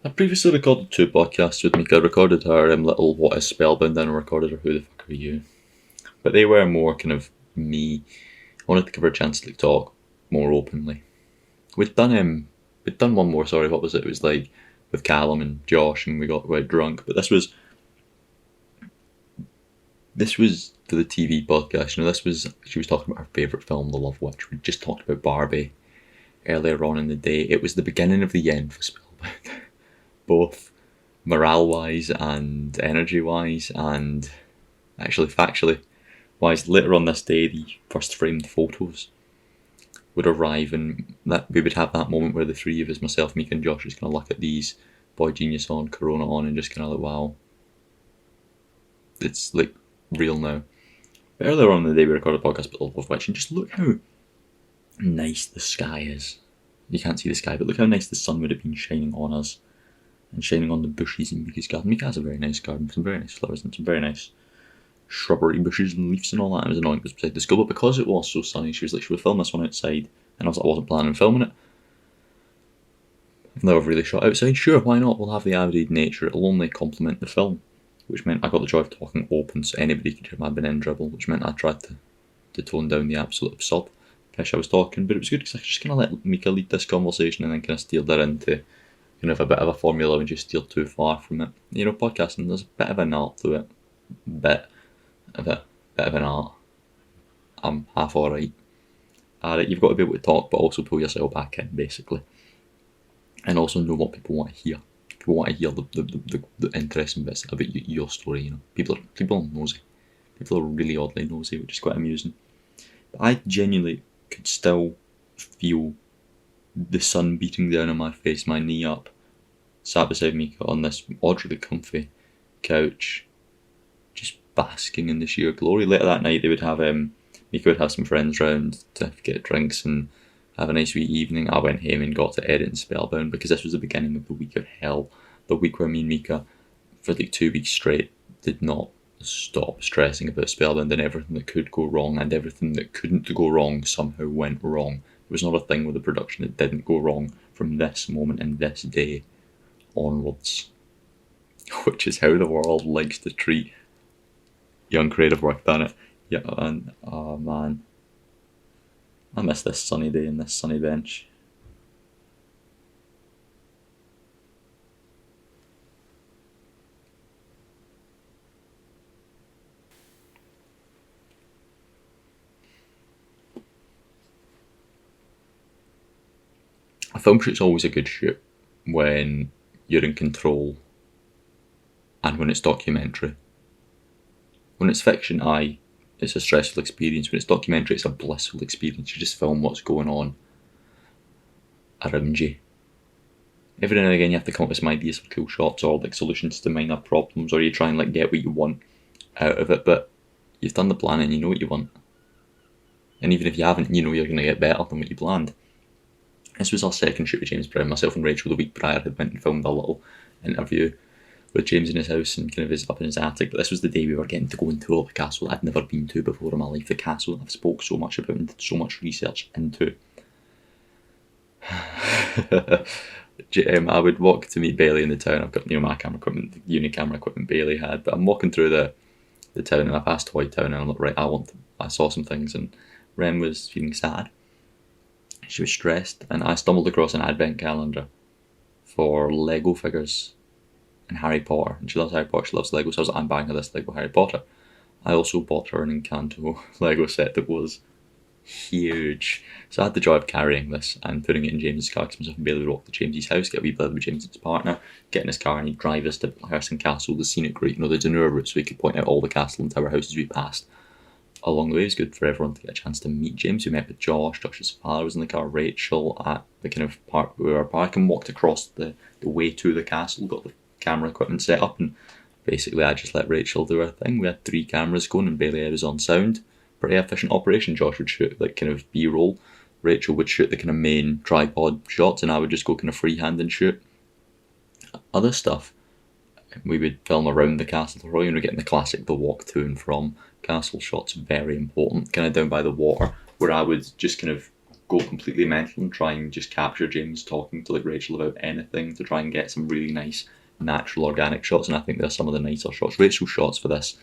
I previously recorded 2 podcasts with Mika. I recorded her little What is Spellbound, and I recorded her Who the Fuck Are You? But they were more kind of me. I wanted to give her a chance to talk more openly. We'd done one more. Sorry, what was it? It was like with Callum and Josh, and we got quite drunk. But this was for the TV podcast. She was talking about her favourite film, The Love Witch. We just talked about Barbie earlier on in the day. It was the beginning of the end for Spellbound, both morale-wise and energy-wise, and actually factually-wise. Later on this day, the first framed photos would arrive, and that we would have that moment where the three of us, myself, Mika and Josh, just kind of look at these Boy Genius on, Corona on, and just kind of like, wow, it's like real now. But earlier on in the day, we recorded a podcast about Love Witch, and just look how nice the sky is. You can't see the sky, but look how nice the sun would have been shining on us and shining on the bushes in Mika's garden. Mika has a very nice garden, some very nice flowers and some very nice shrubbery bushes and leaves and all that. It was annoying because beside the school, but because it was so sunny, she was like, should we film this one outside? And I was like, I wasn't planning on filming it. I've never really shot outside. Sure, why not? We'll have the arid nature. It'll only complement the film. Which meant I got the joy of talking open, so anybody could hear my banana dribble, which meant I tried to tone down the absolute absurd pish I was talking. But it was good because I just kind of let Mika lead this conversation and then kind of steered her into kind of a bit of a formula and just steer too far from it. You know, podcasting, there's a bit of an art to it. Bit of an art. I'm half alright at it. You've got to be able to talk, but also pull yourself back in, basically. And also know what people want to hear. People want to hear the interesting bits about your story. You know, people are nosy. People are really oddly nosy, which is quite amusing. But I genuinely could still feel the sun beating down on my face, my knee up, sat beside me on this oddly comfy couch, just basking in the sheer glory. Later that night, they would have Mika would have some friends round to get drinks and have a nice wee evening. I went home and got to edit Spellbound because this was the beginning of the week of hell. The week where me and Mika, for like 2 weeks straight, did not stop stressing about Spellbound and everything that could go wrong, and everything that couldn't go wrong somehow went wrong. There was not a thing with the production that didn't go wrong from this moment and this day onwards. Which is how the world likes to treat young creative work, done it. Yeah, and oh man, I miss this sunny day and this sunny bench. A film shoot's always a good shoot when you're in control and when it's documentary. When it's fiction, it's a stressful experience. When it's documentary, it's a blissful experience. You just film what's going on around you. Every now and again, you have to come up with some ideas for cool shots or like solutions to minor problems, or you try and like get what you want out of it. But you've done the planning, you know what you want, and even if you haven't, you know you're going to get better than what you planned. This was our second shoot with James Brown. Myself and Rachel the week prior had went and filmed a little interview with James in his house and kind of up in his attic, but this was the day we were getting to go and tour the castle I'd never been to before in my life. The castle I've spoke so much about and did so much research into. I would walk to meet Bailey in the town. I've got my camera equipment, the uni camera equipment Bailey had, but I'm walking through the town and I passed Toy Town and I'm like, right, I saw some things, and Ren was feeling sad. She was stressed, and I stumbled across an advent calendar for Lego figures and Harry Potter, and she loves Harry Potter, she loves Lego, so I was like, I'm buying her this Lego Harry Potter. I also bought her an Encanto Lego set that was huge, so I had the joy of carrying this and putting it in James's car, because myself and Bailey would walk to James's house, get a wee bit with James and his partner, get in his car and he'd drive us to Herson Castle, the scenic route, the Denura route, so we could point out all the castle and tower houses we passed along the way. It was good for everyone to get a chance to meet James. We met with Josh's father was in the car, Rachel at the kind of park where we were parking, walked across the way to the castle, got the camera equipment set up, and basically I just let Rachel do her thing. We had 3 cameras going and Bailey was on sound. Pretty efficient operation. Josh would shoot like kind of B-roll, Rachel would shoot the kind of main tripod shots, and I would just go kind of freehand and shoot other stuff. We would film around the castle, we're getting the classic the walk to and from castle shots, very important, kind of down by the water, where I would just kind of go completely mental and try and just capture James talking to like Rachel about anything to try and get some really nice natural organic shots, and I think there's some of the nicer shots. Rachel's shots for this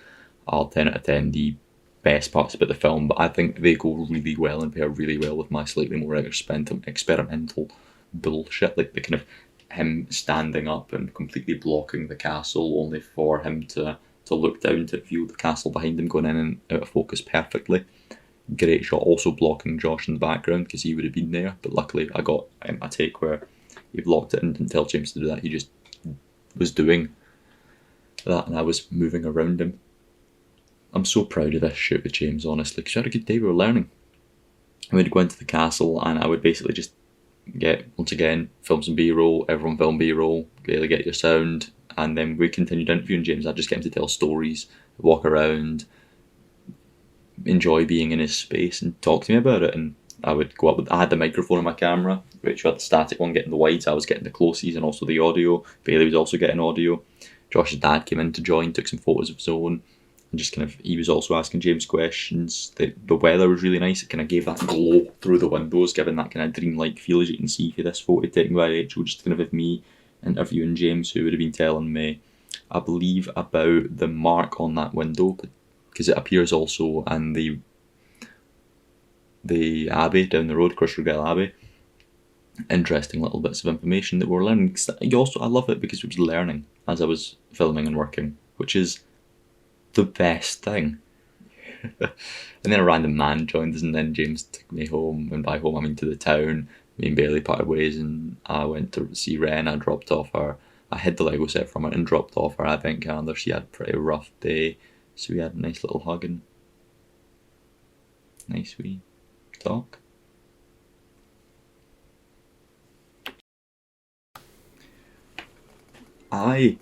are 10 out of 10. The best parts about the film, but I think they go really well and pair really well with my slightly more experimental bullshit, like the kind of him standing up and completely blocking the castle, only for him to look down to view the castle behind him going in and out of focus perfectly. Great shot, also blocking Josh in the background because he would have been there, but luckily I got a take where he blocked it and didn't tell James to do that. He just was doing that and I was moving around him. I'm so proud of this shoot with James, honestly, because we had a good day. We were learning. I would go into the castle and I would basically just once again, film some B-roll, everyone film B-roll, really get your sound, and then we continued interviewing James. I'd just get him to tell stories, walk around, enjoy being in his space and talk to me about it. And I would go up I had the microphone on my camera, which had the static one getting the wides, I was getting the closies and also the audio. Bailey was also getting audio. Josh's dad came in to join, took some photos of his own, and just kind of, he was also asking James questions. The weather was really nice, it kind of gave that glow through the windows, giving that kind of dreamlike feel, as you can see for this photo taken by Rachel, just kind of with me interviewing James, who would have been telling me, I believe, about the mark on that window, because it appears also in the Abbey down the road, Crushergale Abbey. Interesting little bits of information that we're learning. I love it because we was learning as I was filming and working, which is the best thing. And then a random man joined us, and then James took me home, and by home I mean to the town. Me and Bailey parted ways, and I went to see Ren. I hid the Lego set from her and dropped off her advent calendar. She had a pretty rough day, so we had a nice little hug and nice wee talk. I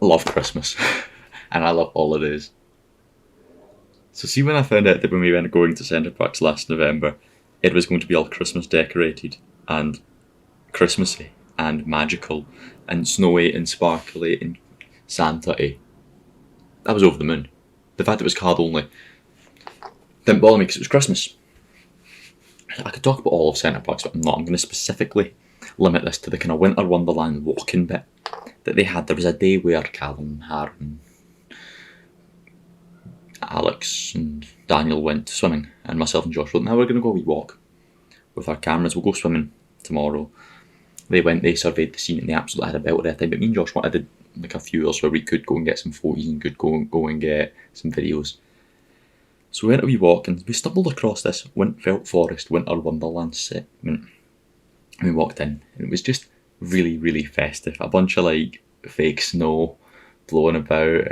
love Christmas and I love holidays. So see, when I found out that when we went going to Centre Parks last November, it was going to be all Christmas decorated and Christmassy and magical and snowy and sparkly and Santa-y, I was over the moon. The fact it was card only didn't bother me because it was Christmas. I could talk about all of Centre Parks, but I'm not. I'm going to specifically limit this to the kind of Winter Wonderland walking bit that they had. There was a day where Callum, Harren, Alex and Daniel went swimming, and myself and Josh went, now we're going to go a wee walk with our cameras, we'll go swimming tomorrow. They surveyed the scene and they absolutely had a belter of time, but me and Josh wanted like a few hours where we could go and get some photos and could go and get some videos. So we went a wee walk and we stumbled across this Felt Forest Winter Wonderland segment. And we walked in and it was just really, really festive. A bunch of like fake snow blowing about,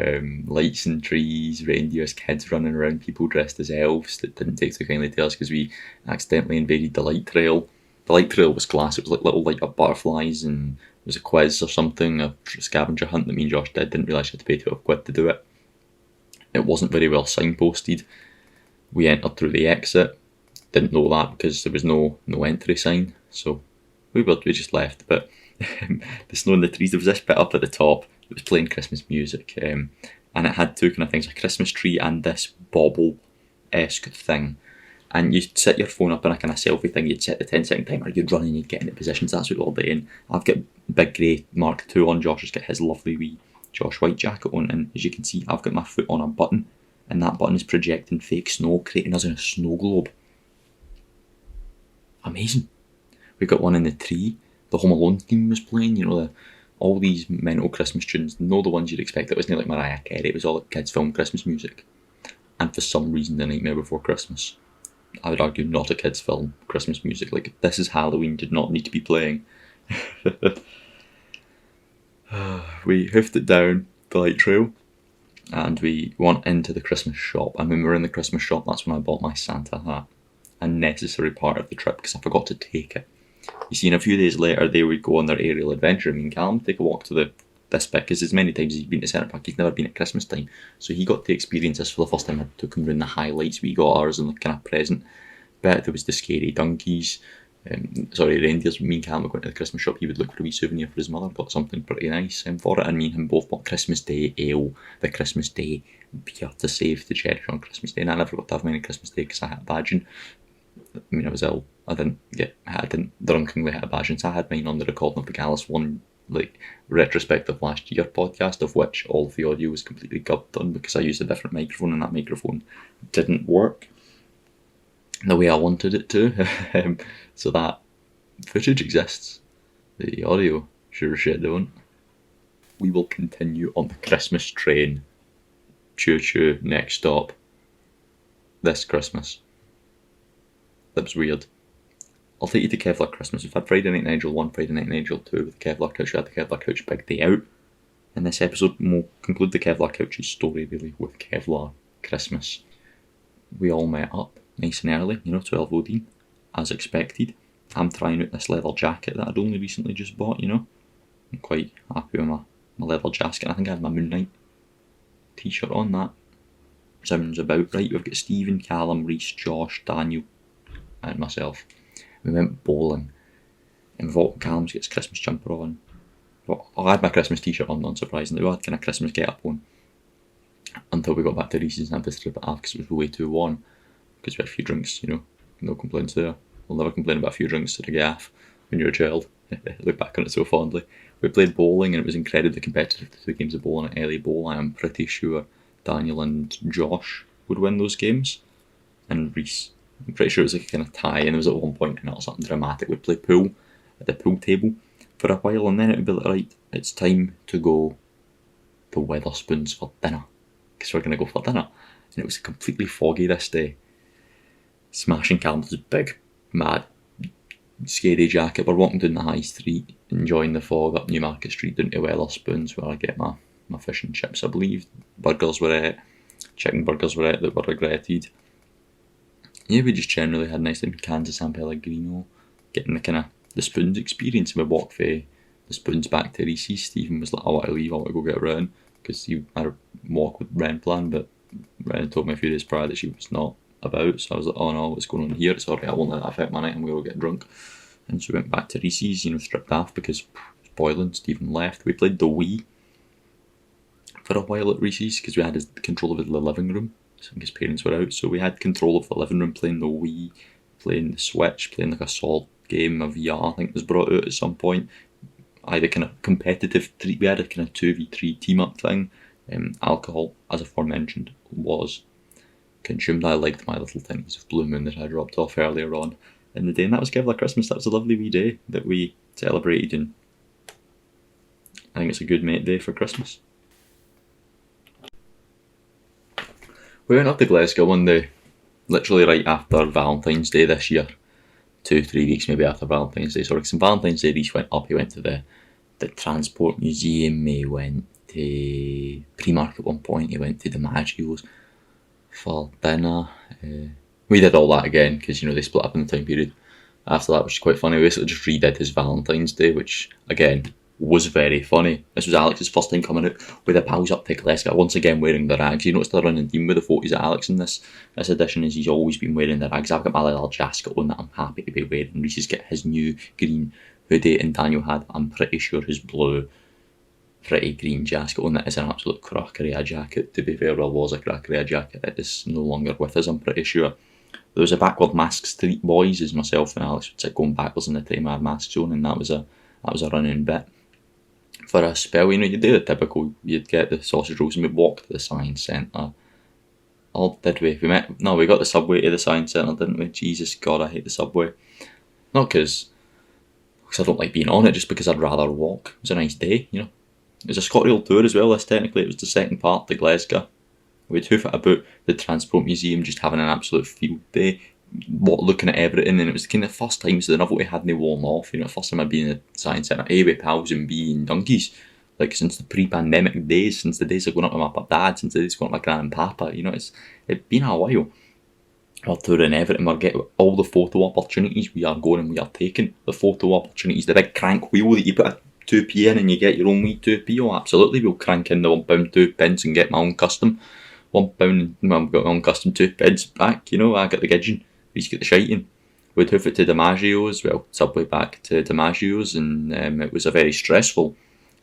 lights and trees, reindeers, kids running around, people dressed as elves that didn't take too kindly to us because we accidentally invaded the light trail. The light trail was class. It was like little light up butterflies and it was a quiz or something, a scavenger hunt that me and Josh did. Didn't realise you had to pay £12 to do it. It wasn't very well signposted. We entered through the exit. Didn't know that because there was no entry sign. So we just left. But the snow in the trees, there was this bit up at the top. It was playing Christmas music. And it had two kind of things, a Christmas tree and this bauble-esque thing. And you'd set your phone up in a kind of selfie thing, you'd set the 10-second timer, you'd run and you'd get into positions. That's what we're all doing. I've got big grey Mark II on, Josh has got his lovely wee Josh White jacket on, and as you can see, I've got my foot on a button, and that button is projecting fake snow, creating us in a snow globe. Amazing. We've got one in the tree, the Home Alone theme was playing, all these mental Christmas tunes, no the ones you'd expect. It wasn't like Mariah Carey, it was all like kids' film Christmas music. And for some reason, The Nightmare Before Christmas, I would argue not a kids' film Christmas music. Like, This Is Halloween did not need to be playing. We hoofed it down the light trail and we went into the Christmas shop. And when we were in the Christmas shop, that's when I bought my Santa hat. A necessary part of the trip because I forgot to take it. You see, and a few days later, they would go on their aerial adventure. Me and Callum take a walk to this bit because as many times as he's been to Centre Park, he's never been at Christmas time. So he got to experience this for the first time. I took him round the highlights. We got ours and the kind of present bit. There was the scary donkeys. Reindeers. Me and Callum were going to the Christmas shop. He would look for a wee souvenir for his mother. Got something pretty nice for it. And me and him both bought Christmas Day ale, the Christmas Day beer to save to cherish on Christmas Day. And I never got to have mine on Christmas Day because I had a badging. I was ill. I didn't drunkenly hit a badging, so I had mine on the recording of the Gallus one like retrospective last year podcast, of which all of the audio was completely gubbed on because I used a different microphone and that microphone didn't work the way I wanted it to. So that footage exists. The audio sure as shit don't. We will continue on the Christmas train. Choo choo, next stop. This Christmas. That was weird. I'll take you to Kevlar Christmas. We've had Friday Night Nigel 1, Friday Night Nigel 2 with the Kevlar Couch. We had the Kevlar Couch Big Day Out. In this episode, we'll conclude the Kevlar Couch's story, really, with Kevlar Christmas. We all met up nice and early, 12 OD, as expected. I'm trying out this leather jacket that I'd only recently just bought, I'm quite happy with my leather jacket. I think I had my Moon Knight t-shirt on. That sounds about right. We've got Stephen, Callum, Reese, Josh, Daniel, and myself. We went bowling, and Callum's got his Christmas jumper on. I had my Christmas t-shirt on, unsurprisingly. We had kind of Christmas get-up on until we got back to Reese's and had to strip it off because it was way too warm. Because we had a few drinks, no complaints there. We'll never complain about a few drinks to the gaff when you're a child. Look back on it so fondly. We played bowling and it was incredibly competitive. The 2 games of bowling at LA Bowl. I am pretty sure Daniel and Josh would win those games. And Reese. I'm pretty sure it was like a kind of tie, and it was at one point and it was something dramatic. We'd play pool at the pool table for a while, and then it would be like, right, it's time to go to Wetherspoons for dinner, because we're going to go for dinner. And it was completely foggy this day. Smashing Callum's big, mad, scary jacket. We're walking down the high street, enjoying the fog up Newmarket Street down to Wetherspoons, where I get my fish and chips, I believe. Burgers were at, chicken burgers were at that were regretted. Yeah, we just generally had a nice time in Kansas San Pellegrino, getting the kind of the spoons experience. And we walked for the spoons back to Reese's. Stephen was like, I want to leave, I want to go get Ren, because he had a walk with Ren planned, but Ren told me a few days prior that she was not about, so I was like, oh no, what's going on here? It's alright, I won't let that affect my night, I'm going to go get drunk. And so we went back to Reese's, stripped off because it's boiling. Stephen left. We played the Wii for a while at Reese's because we had control of the living room. I think his parents were out, so we had control of the living room, playing the Wii, playing the Switch, playing like a Salt game of VR, I think was brought out at some point. I had a kind of competitive, we had a kind of 2v3 team up thing. Alcohol, as aforementioned, was consumed. I liked my little things of Blue Moon that I dropped off earlier on in the day, and that was Kevlar Christmas. That was a lovely wee day that we celebrated, and I think it's a good mate day for Christmas. We went up to Glasgow one day, literally right after Valentine's Day this year. 2-3 weeks maybe after Valentine's Day. So on Valentine's Day, Reece went up, he went to the Transport Museum, he went to Primark at one point, he went to the Imagery for dinner. We did all that again, because they split up in the time period after that, which is quite funny. We basically just redid his Valentine's Day, which, again, was very funny. This was Alex's first time coming out with the pals up to Glasgow, once again wearing the rags. You notice the running theme with the photos of Alex in this edition is he's always been wearing the rags. I've got my little jacket on that I'm happy to be wearing. Reese's got his new green hoodie, and Daniel had, I'm pretty sure, his blue pretty green jacket on. That is an absolute crackery a jacket. To be fair, well, was a crackery a jacket. It is no longer with us, I'm pretty sure. There was a backward mask street boys, as myself and Alex would sit going backwards in the time I had masks on, and that was a running bit. For a spell, you do the typical, you'd get the sausage rolls and we'd walk to the Science Centre. Oh, did we? We got the subway to the Science Centre, didn't we? Jesus God, I hate the subway. Not because I don't like being on it, just because I'd rather walk. It was a nice day, It was a ScotRail tour as well, technically it was the second part to Glasgow. We'd hoof it about the Transport Museum, just having an absolute field day, looking at everything, and it was the kind of first time the novelty hadn't worn off. First time I'd been in the Science Centre, A, with pals and B, in donkeys. Like since the pre-pandemic days, since the days of going up with my dad, since the days of going up with my gran and papa, it's been a while. We're touring everything, we're getting all the photo opportunities we are going and we are taking. The photo opportunities, the big crank wheel that you put a 2p in and you get your own wee 2p, oh absolutely, we'll crank in the £1 2p and get my own custom £1, I've got my own custom 2p back, I got the gidgeon. He's got the shiting. We'd hoof it to DiMaggio's, subway back to DiMaggio's, and it was a very stressful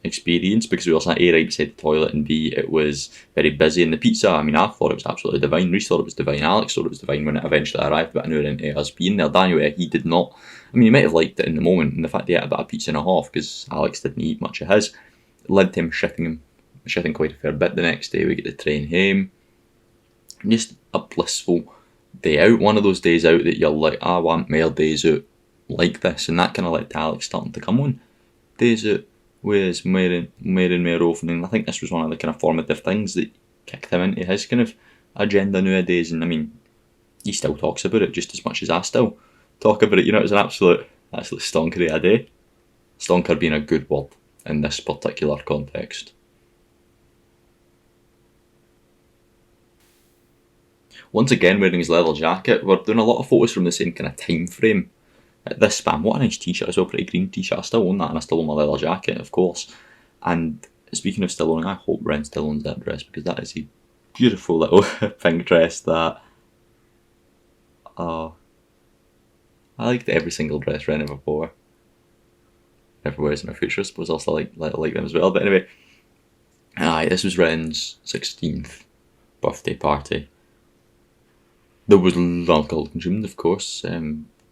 experience because we were sat A, right beside the toilet, and B, it was very busy. And the pizza, I thought it was absolutely divine. Reece thought it was divine. Alex thought it was divine when it eventually arrived, but I knew into us being there. Daniel, he did not. I mean, he might have liked it in the moment, and the fact that he had a bit of pizza and a half, because Alex didn't eat much of his, led to him shitting quite a fair bit the next day. We get the train home. Just a blissful day out. One of those days out that you're like, I want more days out like this, and that kind of led to Alex starting to come on days out with more and more often, and I think this was one of the kind of formative things that kicked him into his kind of agenda nowadays. And I mean, he still talks about it just as much as I still talk about it. You know, it was an absolute stonker of a day. Stonker being a good word in this particular context. Once again, wearing his leather jacket, we're doing a lot of photos from the same kind of time frame. This span, what a nice t-shirt as well, pretty green t-shirt. I still own that, and I still own my leather jacket, of course. And speaking of still owning, I hope Ren still owns that dress, because that is a beautiful little pink dress that I liked every single dress Ren ever wore. Never wears in her future, I suppose. I also like them as well. But anyway, this was Ren's 16th birthday party. There was alcohol consumed, of course.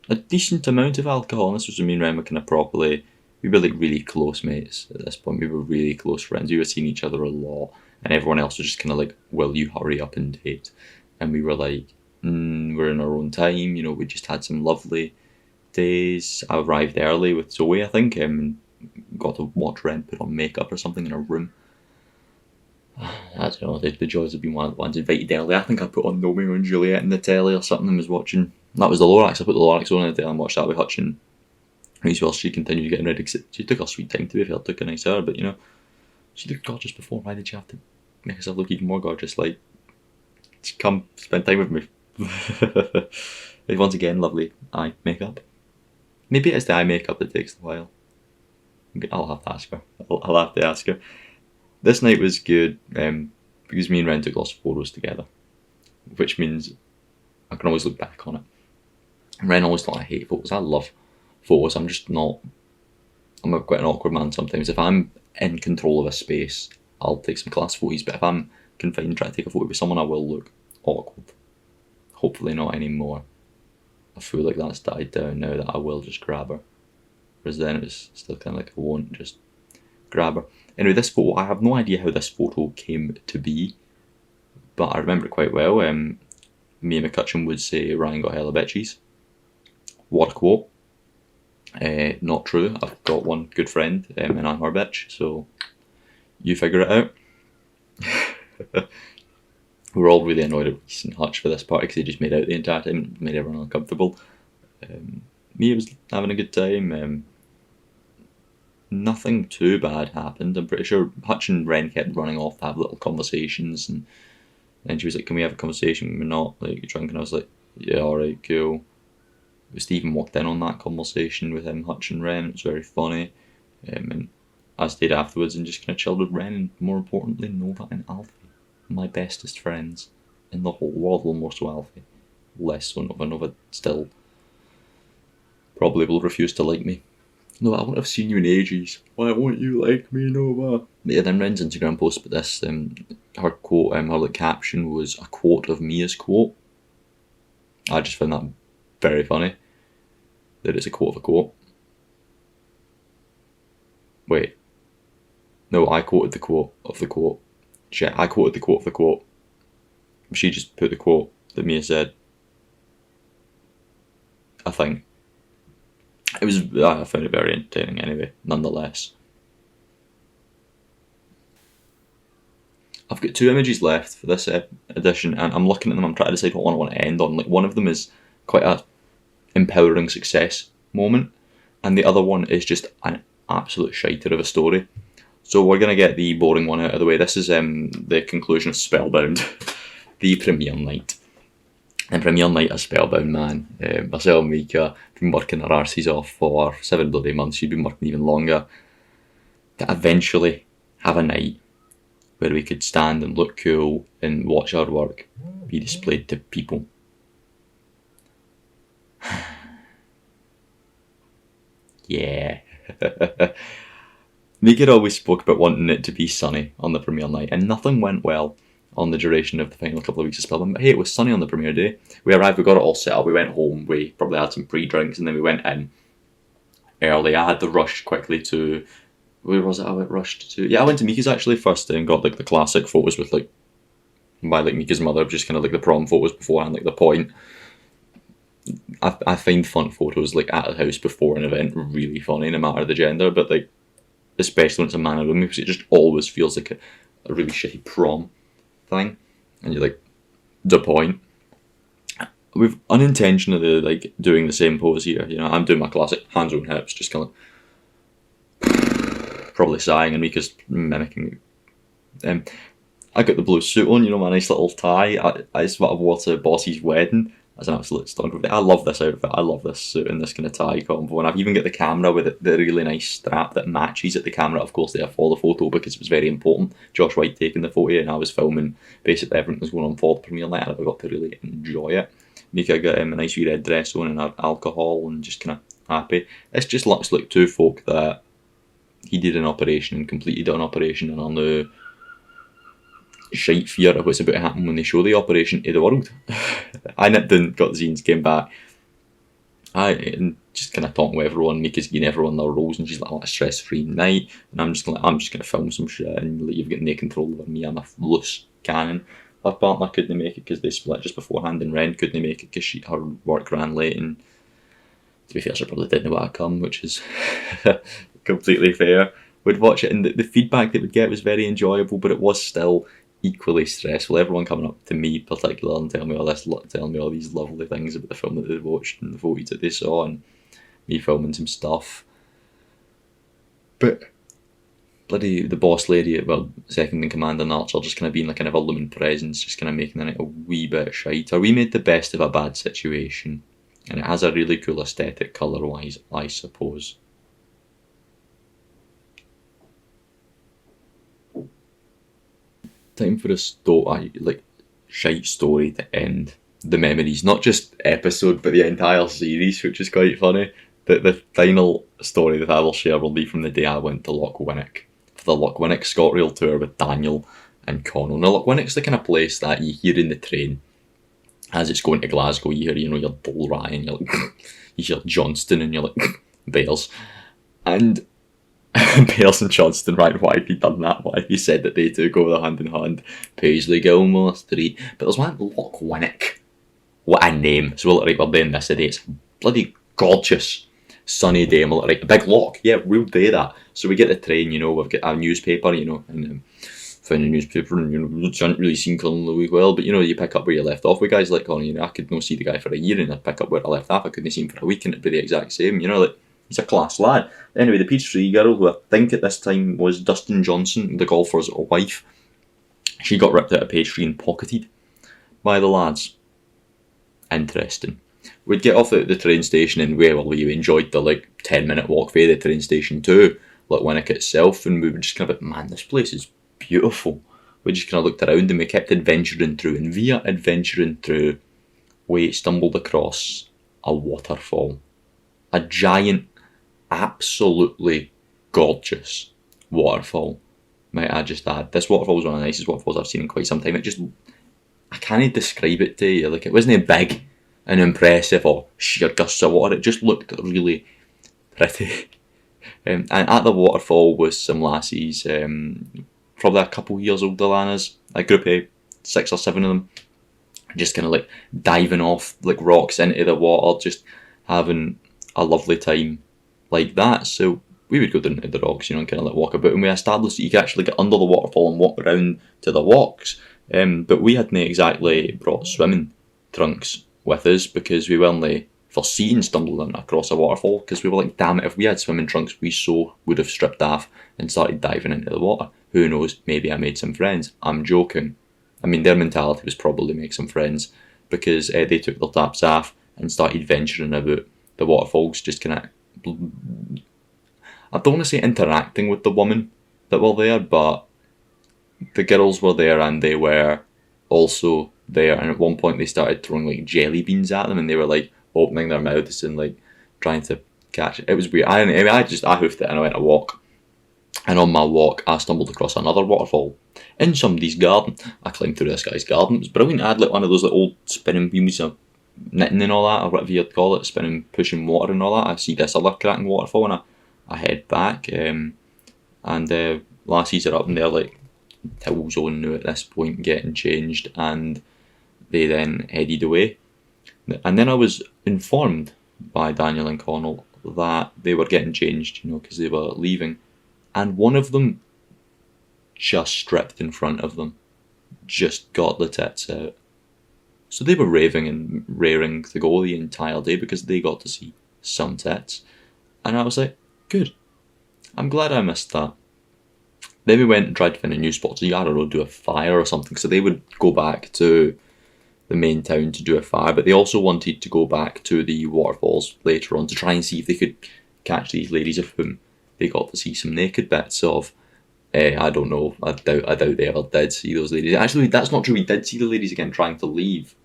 A decent amount of alcohol, and this was when me and Ren were kind of properly, we were like really close mates at this point. We were really close friends. We were seeing each other a lot, and everyone else was just kind of like, will you hurry up and date? And we were like, we're in our own time, you know, we just had some lovely days. I arrived early with Zoe, I think, and got to watch Ren put on makeup or something in her room. I don't know, the joys of being one of the ones invited early. I think I put on Romeo and Juliet in the telly or something and was watching. That was the Lorax. I put the Lorax on in the telly and watched that with Hutch, and while she continued getting ready. She took her sweet time, to be fair, took a nice hour, but you know, she looked gorgeous before. Why did she have to make herself look even more gorgeous? Like, come spend time with me. Once again, lovely eye makeup. Maybe it's the eye makeup that takes a while. I'll have to ask her. I'll have to ask her. This night was good because me and Ren took lots of photos together, which means I can always look back on it. Ren always thought I hate photos. I love photos. I'm quite an awkward man sometimes. If I'm in control of a space, I'll take some class photos, but if I'm confined and trying to take a photo with someone, I will look awkward. Hopefully not anymore. I feel like that's died down now, that I will just grab her. Whereas then it was still kind of like I won't just grab her. Anyway, this photo, I have no idea how this photo came to be, but I remember it quite well. Me and McCutcheon would say Ryan got hella bitches. What a quote. Not true. I've got one good friend and I'm her bitch, so you figure it out. We were all really annoyed at Reese and Hutch for this party because they just made out the entire time and made everyone uncomfortable. Me was having a good time. Nothing too bad happened. I'm pretty sure Hutch and Ren kept running off to have little conversations, and then she was like, can we have a conversation? We're not like drunk, and I was like, yeah, alright, cool. Stephen walked in on that conversation with him, Hutch and Ren. It was very funny. And I stayed afterwards and just kind of chilled with Ren, and more importantly, Nova and Alfie. My bestest friends in the whole world. Well, more so Alfie. Less so Nova. Nova still probably will refuse to like me. No, I won't have seen you in ages. Why won't you like me, Nova? Yeah, then Ren's Instagram post about this, her quote, her like caption was a quote of Mia's quote. I just found that very funny. That it's a quote of a quote. Wait. No, I quoted the quote of the quote. Shit, I quoted the quote of the quote. She just put the quote that Mia said. I think. I found it very entertaining anyway, nonetheless. I've got 2 images left for this edition, and I'm looking at them, I'm trying to decide what one I want to end on. Like, one of them is quite a empowering success moment, and the other one is just an absolute shiter of a story. So we're going to get the boring one out of the way. This is the conclusion of Spellbound, the premiere night. And premiere night of Spellbound, man. Myself and Mika been working our arses off for 7 bloody months. She'd been working even longer. To eventually have a night where we could stand and look cool and watch our work be displayed to people. Yeah. Mika always spoke about wanting it to be sunny on the premiere night, and nothing went well on the duration of the final couple of weeks of Spellbound. But hey, it was sunny on the premiere day. We arrived, we got it all set up, we went home, we probably had some pre-drinks, and then we went in, early. I had to rush quickly to, where was it I went rushed to? Yeah, I went to Mika's actually first and got like the classic photos with like, by like Mika's mother, just kind of like the prom photos beforehand, like the point. I find fun photos like at the house before an event really funny, no matter the gender, but like, especially when it's a man and woman, because it just always feels like a really shitty prom thing. And you're like, the point. We've unintentionally like doing the same pose here. You know, I'm doing my classic hands on hips, just kind of probably sighing, and Mika's mimicking. I got the blue suit on, you know, my nice little tie. It's what I wore to Bossy's wedding. That's an absolute stunk. I love this outfit. I love this suit and this kind of tie combo. And I've even got the camera with the really nice strap that matches at the camera, of course, there for the photo, because it was very important. Josh White taking the photo, and I was filming basically everything that was going on for the premiere night, and I got to really enjoy it. Mika got a nice wee red dress on and had alcohol and just kind of happy. This just looks like two folk that he did an operation and completed an operation, and on the shite fear of what's about to happen when they show the operation to the world. I nipped in, got the scenes, came back. And just kind of talking with everyone, Mika's giving everyone their roles, and she's like, "Oh, a stress-free night." And I'm just gonna film some shit, and like, you've got no control over me. I'm a loose cannon. Her partner couldn't make it because they split just beforehand, and Ren couldn't make it because her work ran late. And to be fair, she probably didn't know what I'd come, which is completely fair. We'd watch it, and the feedback that we'd get was very enjoyable, but it was still equally stressful. Everyone coming up to me particular and telling me all these lovely things about the film that they'd watched and the footage that they saw, and me filming some stuff. But bloody the boss lady, well, second in command and Archer, just kind of being like an ever-looming presence, just kind of making it a wee bit shite. We made the best of a bad situation, and it has a really cool aesthetic colour-wise, I suppose. Time for a shite story to end the memories, not just episode but the entire series, which is quite funny. The final story that I will share will be from the day I went to Loch Winnock for the Loch Winnock ScotRail tour with Daniel and Connell. Now, Loch Winnock's the kind of place that you hear in the train as it's going to Glasgow. You hear, you know, your Dalry, and you're like, you hear Johnston, and you're like, Bears. And Bears and Johnston, right? Why have you done that? Why have you said that they two go hand in hand? Paisley Gilmore Street. But there's one, Loch Winnock. What a name. So we're doing this today. It's bloody gorgeous. Sunny day, and we're like, a big lock. Yeah, we'll do that. So we get the train, you know, we've got a newspaper, you know, and found a newspaper, and, you know, we haven't really seen Colin Louis well, but, you know, you pick up where you left off with guys like Colin. You know, I could not see the guy for a year, and I'd pick up where I left off. I couldn't see him for a week, and it'd be the exact same, you know, like, he's a class lad. Anyway, the Peachtree girl, who I think at this time was Dustin Johnson, the golfer's wife, she got ripped out of Peachtree and pocketed by the lads. Interesting. We'd get off at the train station, and we enjoyed the 10-minute walk via the train station to Loch Winnock itself, and we were just kind of like, man, this place is beautiful. We just kind of looked around, and we kept adventuring through, and via adventuring through, we stumbled across a waterfall. A giant, absolutely gorgeous waterfall, might I just add. This waterfall was one of the nicest waterfalls I've seen in quite some time. I can't describe it to you. Like, it wasn't big and impressive or sheer gusts of water. It just looked really pretty. And at the waterfall was some lassies, probably a couple years older than us, a group of 6 or 7 of them, just kind of diving off rocks into the water, just having a lovely time like that. So we would go down to the rocks, you know, and kind of walk about, and we established that you could actually get under the waterfall and walk around to the walks. But we hadn't exactly brought swimming trunks with us, because we weren't foreseen stumbling across a waterfall, because we were like, damn it, if we had swimming trunks, we so would have stripped off and started diving into the water. Who knows, maybe I made some friends. I'm joking. I mean, their mentality was probably make some friends, because they took their taps off and started venturing about the waterfalls, just kind of, I don't want to say interacting with the women that were there, but the girls were there and they were also there, and at one point they started throwing jelly beans at them, and they were opening their mouths and trying to catch it. It was weird. I hoofed it and I went to walk, and on my walk I stumbled across another waterfall in somebody's garden. I climbed through this guy's garden. It was brilliant. I had one of those old spinning wheels knitting and all that, or whatever you'd call it, spinning, pushing water and all that. I see this other cracking waterfall and I head back, and lassies are up in there like till zone now at this point, getting changed, and they then headed away. And then I was informed by Daniel and Connell that they were getting changed, because they were leaving, and one of them just stripped in front of them, just got the tits out. So they were raving and raring to go the entire day because they got to see some tits. And I was like, good. I'm glad I missed that. Then we went and tried to find a new spot to, I don't know, do a fire or something. So they would go back to the main town to do a fire, but they also wanted to go back to the waterfalls later on to try and see if they could catch these ladies of whom they got to see some naked bits of. I don't know, I doubt they ever did see those ladies. Actually, that's not true, we did see the ladies again trying to leave.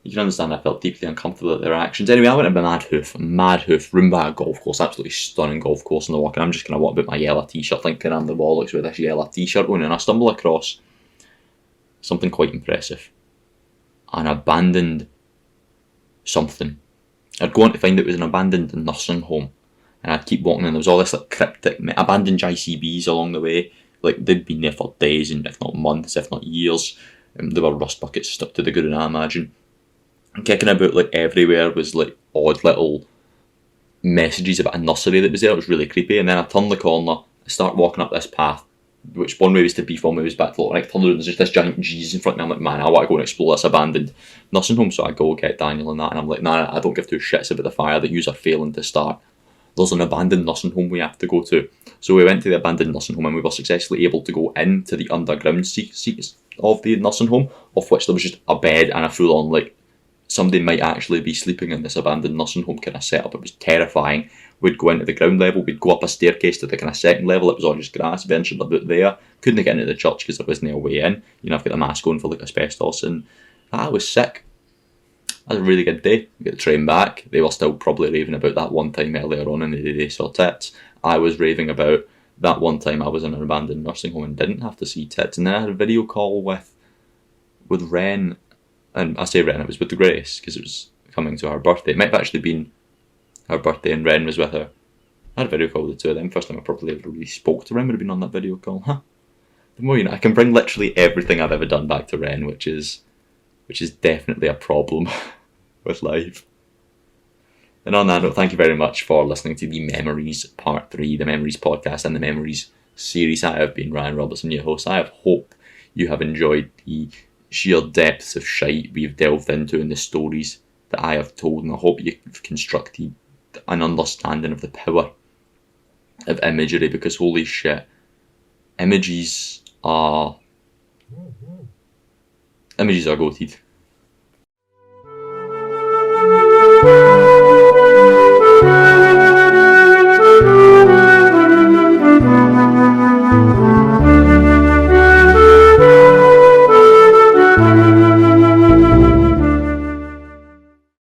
You can understand I felt deeply uncomfortable at their actions. Anyway, I went to Mad Hoof, run by a golf course, absolutely stunning golf course in the walk, and I'm just going to walk about my yellow t-shirt, thinking I'm the bollocks with this yellow t-shirt on, and I stumble across something quite impressive. An abandoned something. I'd go on to find it was an abandoned nursing home, and I'd keep walking, and there was all this like cryptic abandoned ICBs along the way. Like they'd been there for days, and if not months, if not years. There were rust buckets stuck to the ground, I imagine. And kicking about like everywhere was like odd little messages about a nursery that was there. It was really creepy. And then I turned the corner, I start walking up this path, which one way was to Beef, one way was back to Right, and there's just this giant Jesus in front of me. I'm like, man, I want to go and explore this abandoned nursing home. So I go get Daniel and that, and I'm like, nah, I don't give two shits about the fire that yous are failing to start. There's an abandoned nursing home we have to go to. So we went to the abandoned nursing home, and we were successfully able to go into the underground seats of the nursing home, of which there was just a bed and a full-on, like, somebody might actually be sleeping in this abandoned nursing home kind of setup. It was terrifying. We'd go into the ground level, we'd go up a staircase to the kind of second level, it was all just grass, ventured about there. Couldn't get into the church because there wasn't a way in. I've got the mask on for like asbestos, and I was sick. That was a really good day. We got the train back. They were still probably raving about that one time earlier on in the day they saw tits. I was raving about that one time I was in an abandoned nursing home and didn't have to see tits. And then I had a video call with Ren, and I say Ren, it was with Grace because it was coming to her birthday. It might have actually been her birthday and Ren was with her. I had a video call with the two of them. First time I probably ever really spoke to Ren would have been on that video call. The more you know, I can bring literally everything I've ever done back to Ren, which is definitely a problem with life. And on that note, thank you very much for listening to the Memories Part 3, the Memories podcast and the Memories series. I have been Ryan Robertson, your host. I hope you have enjoyed the sheer depths of shite we've delved into and the stories that I have told, and I hope you've constructed an understanding of the power of imagery, because holy shit, images are goated.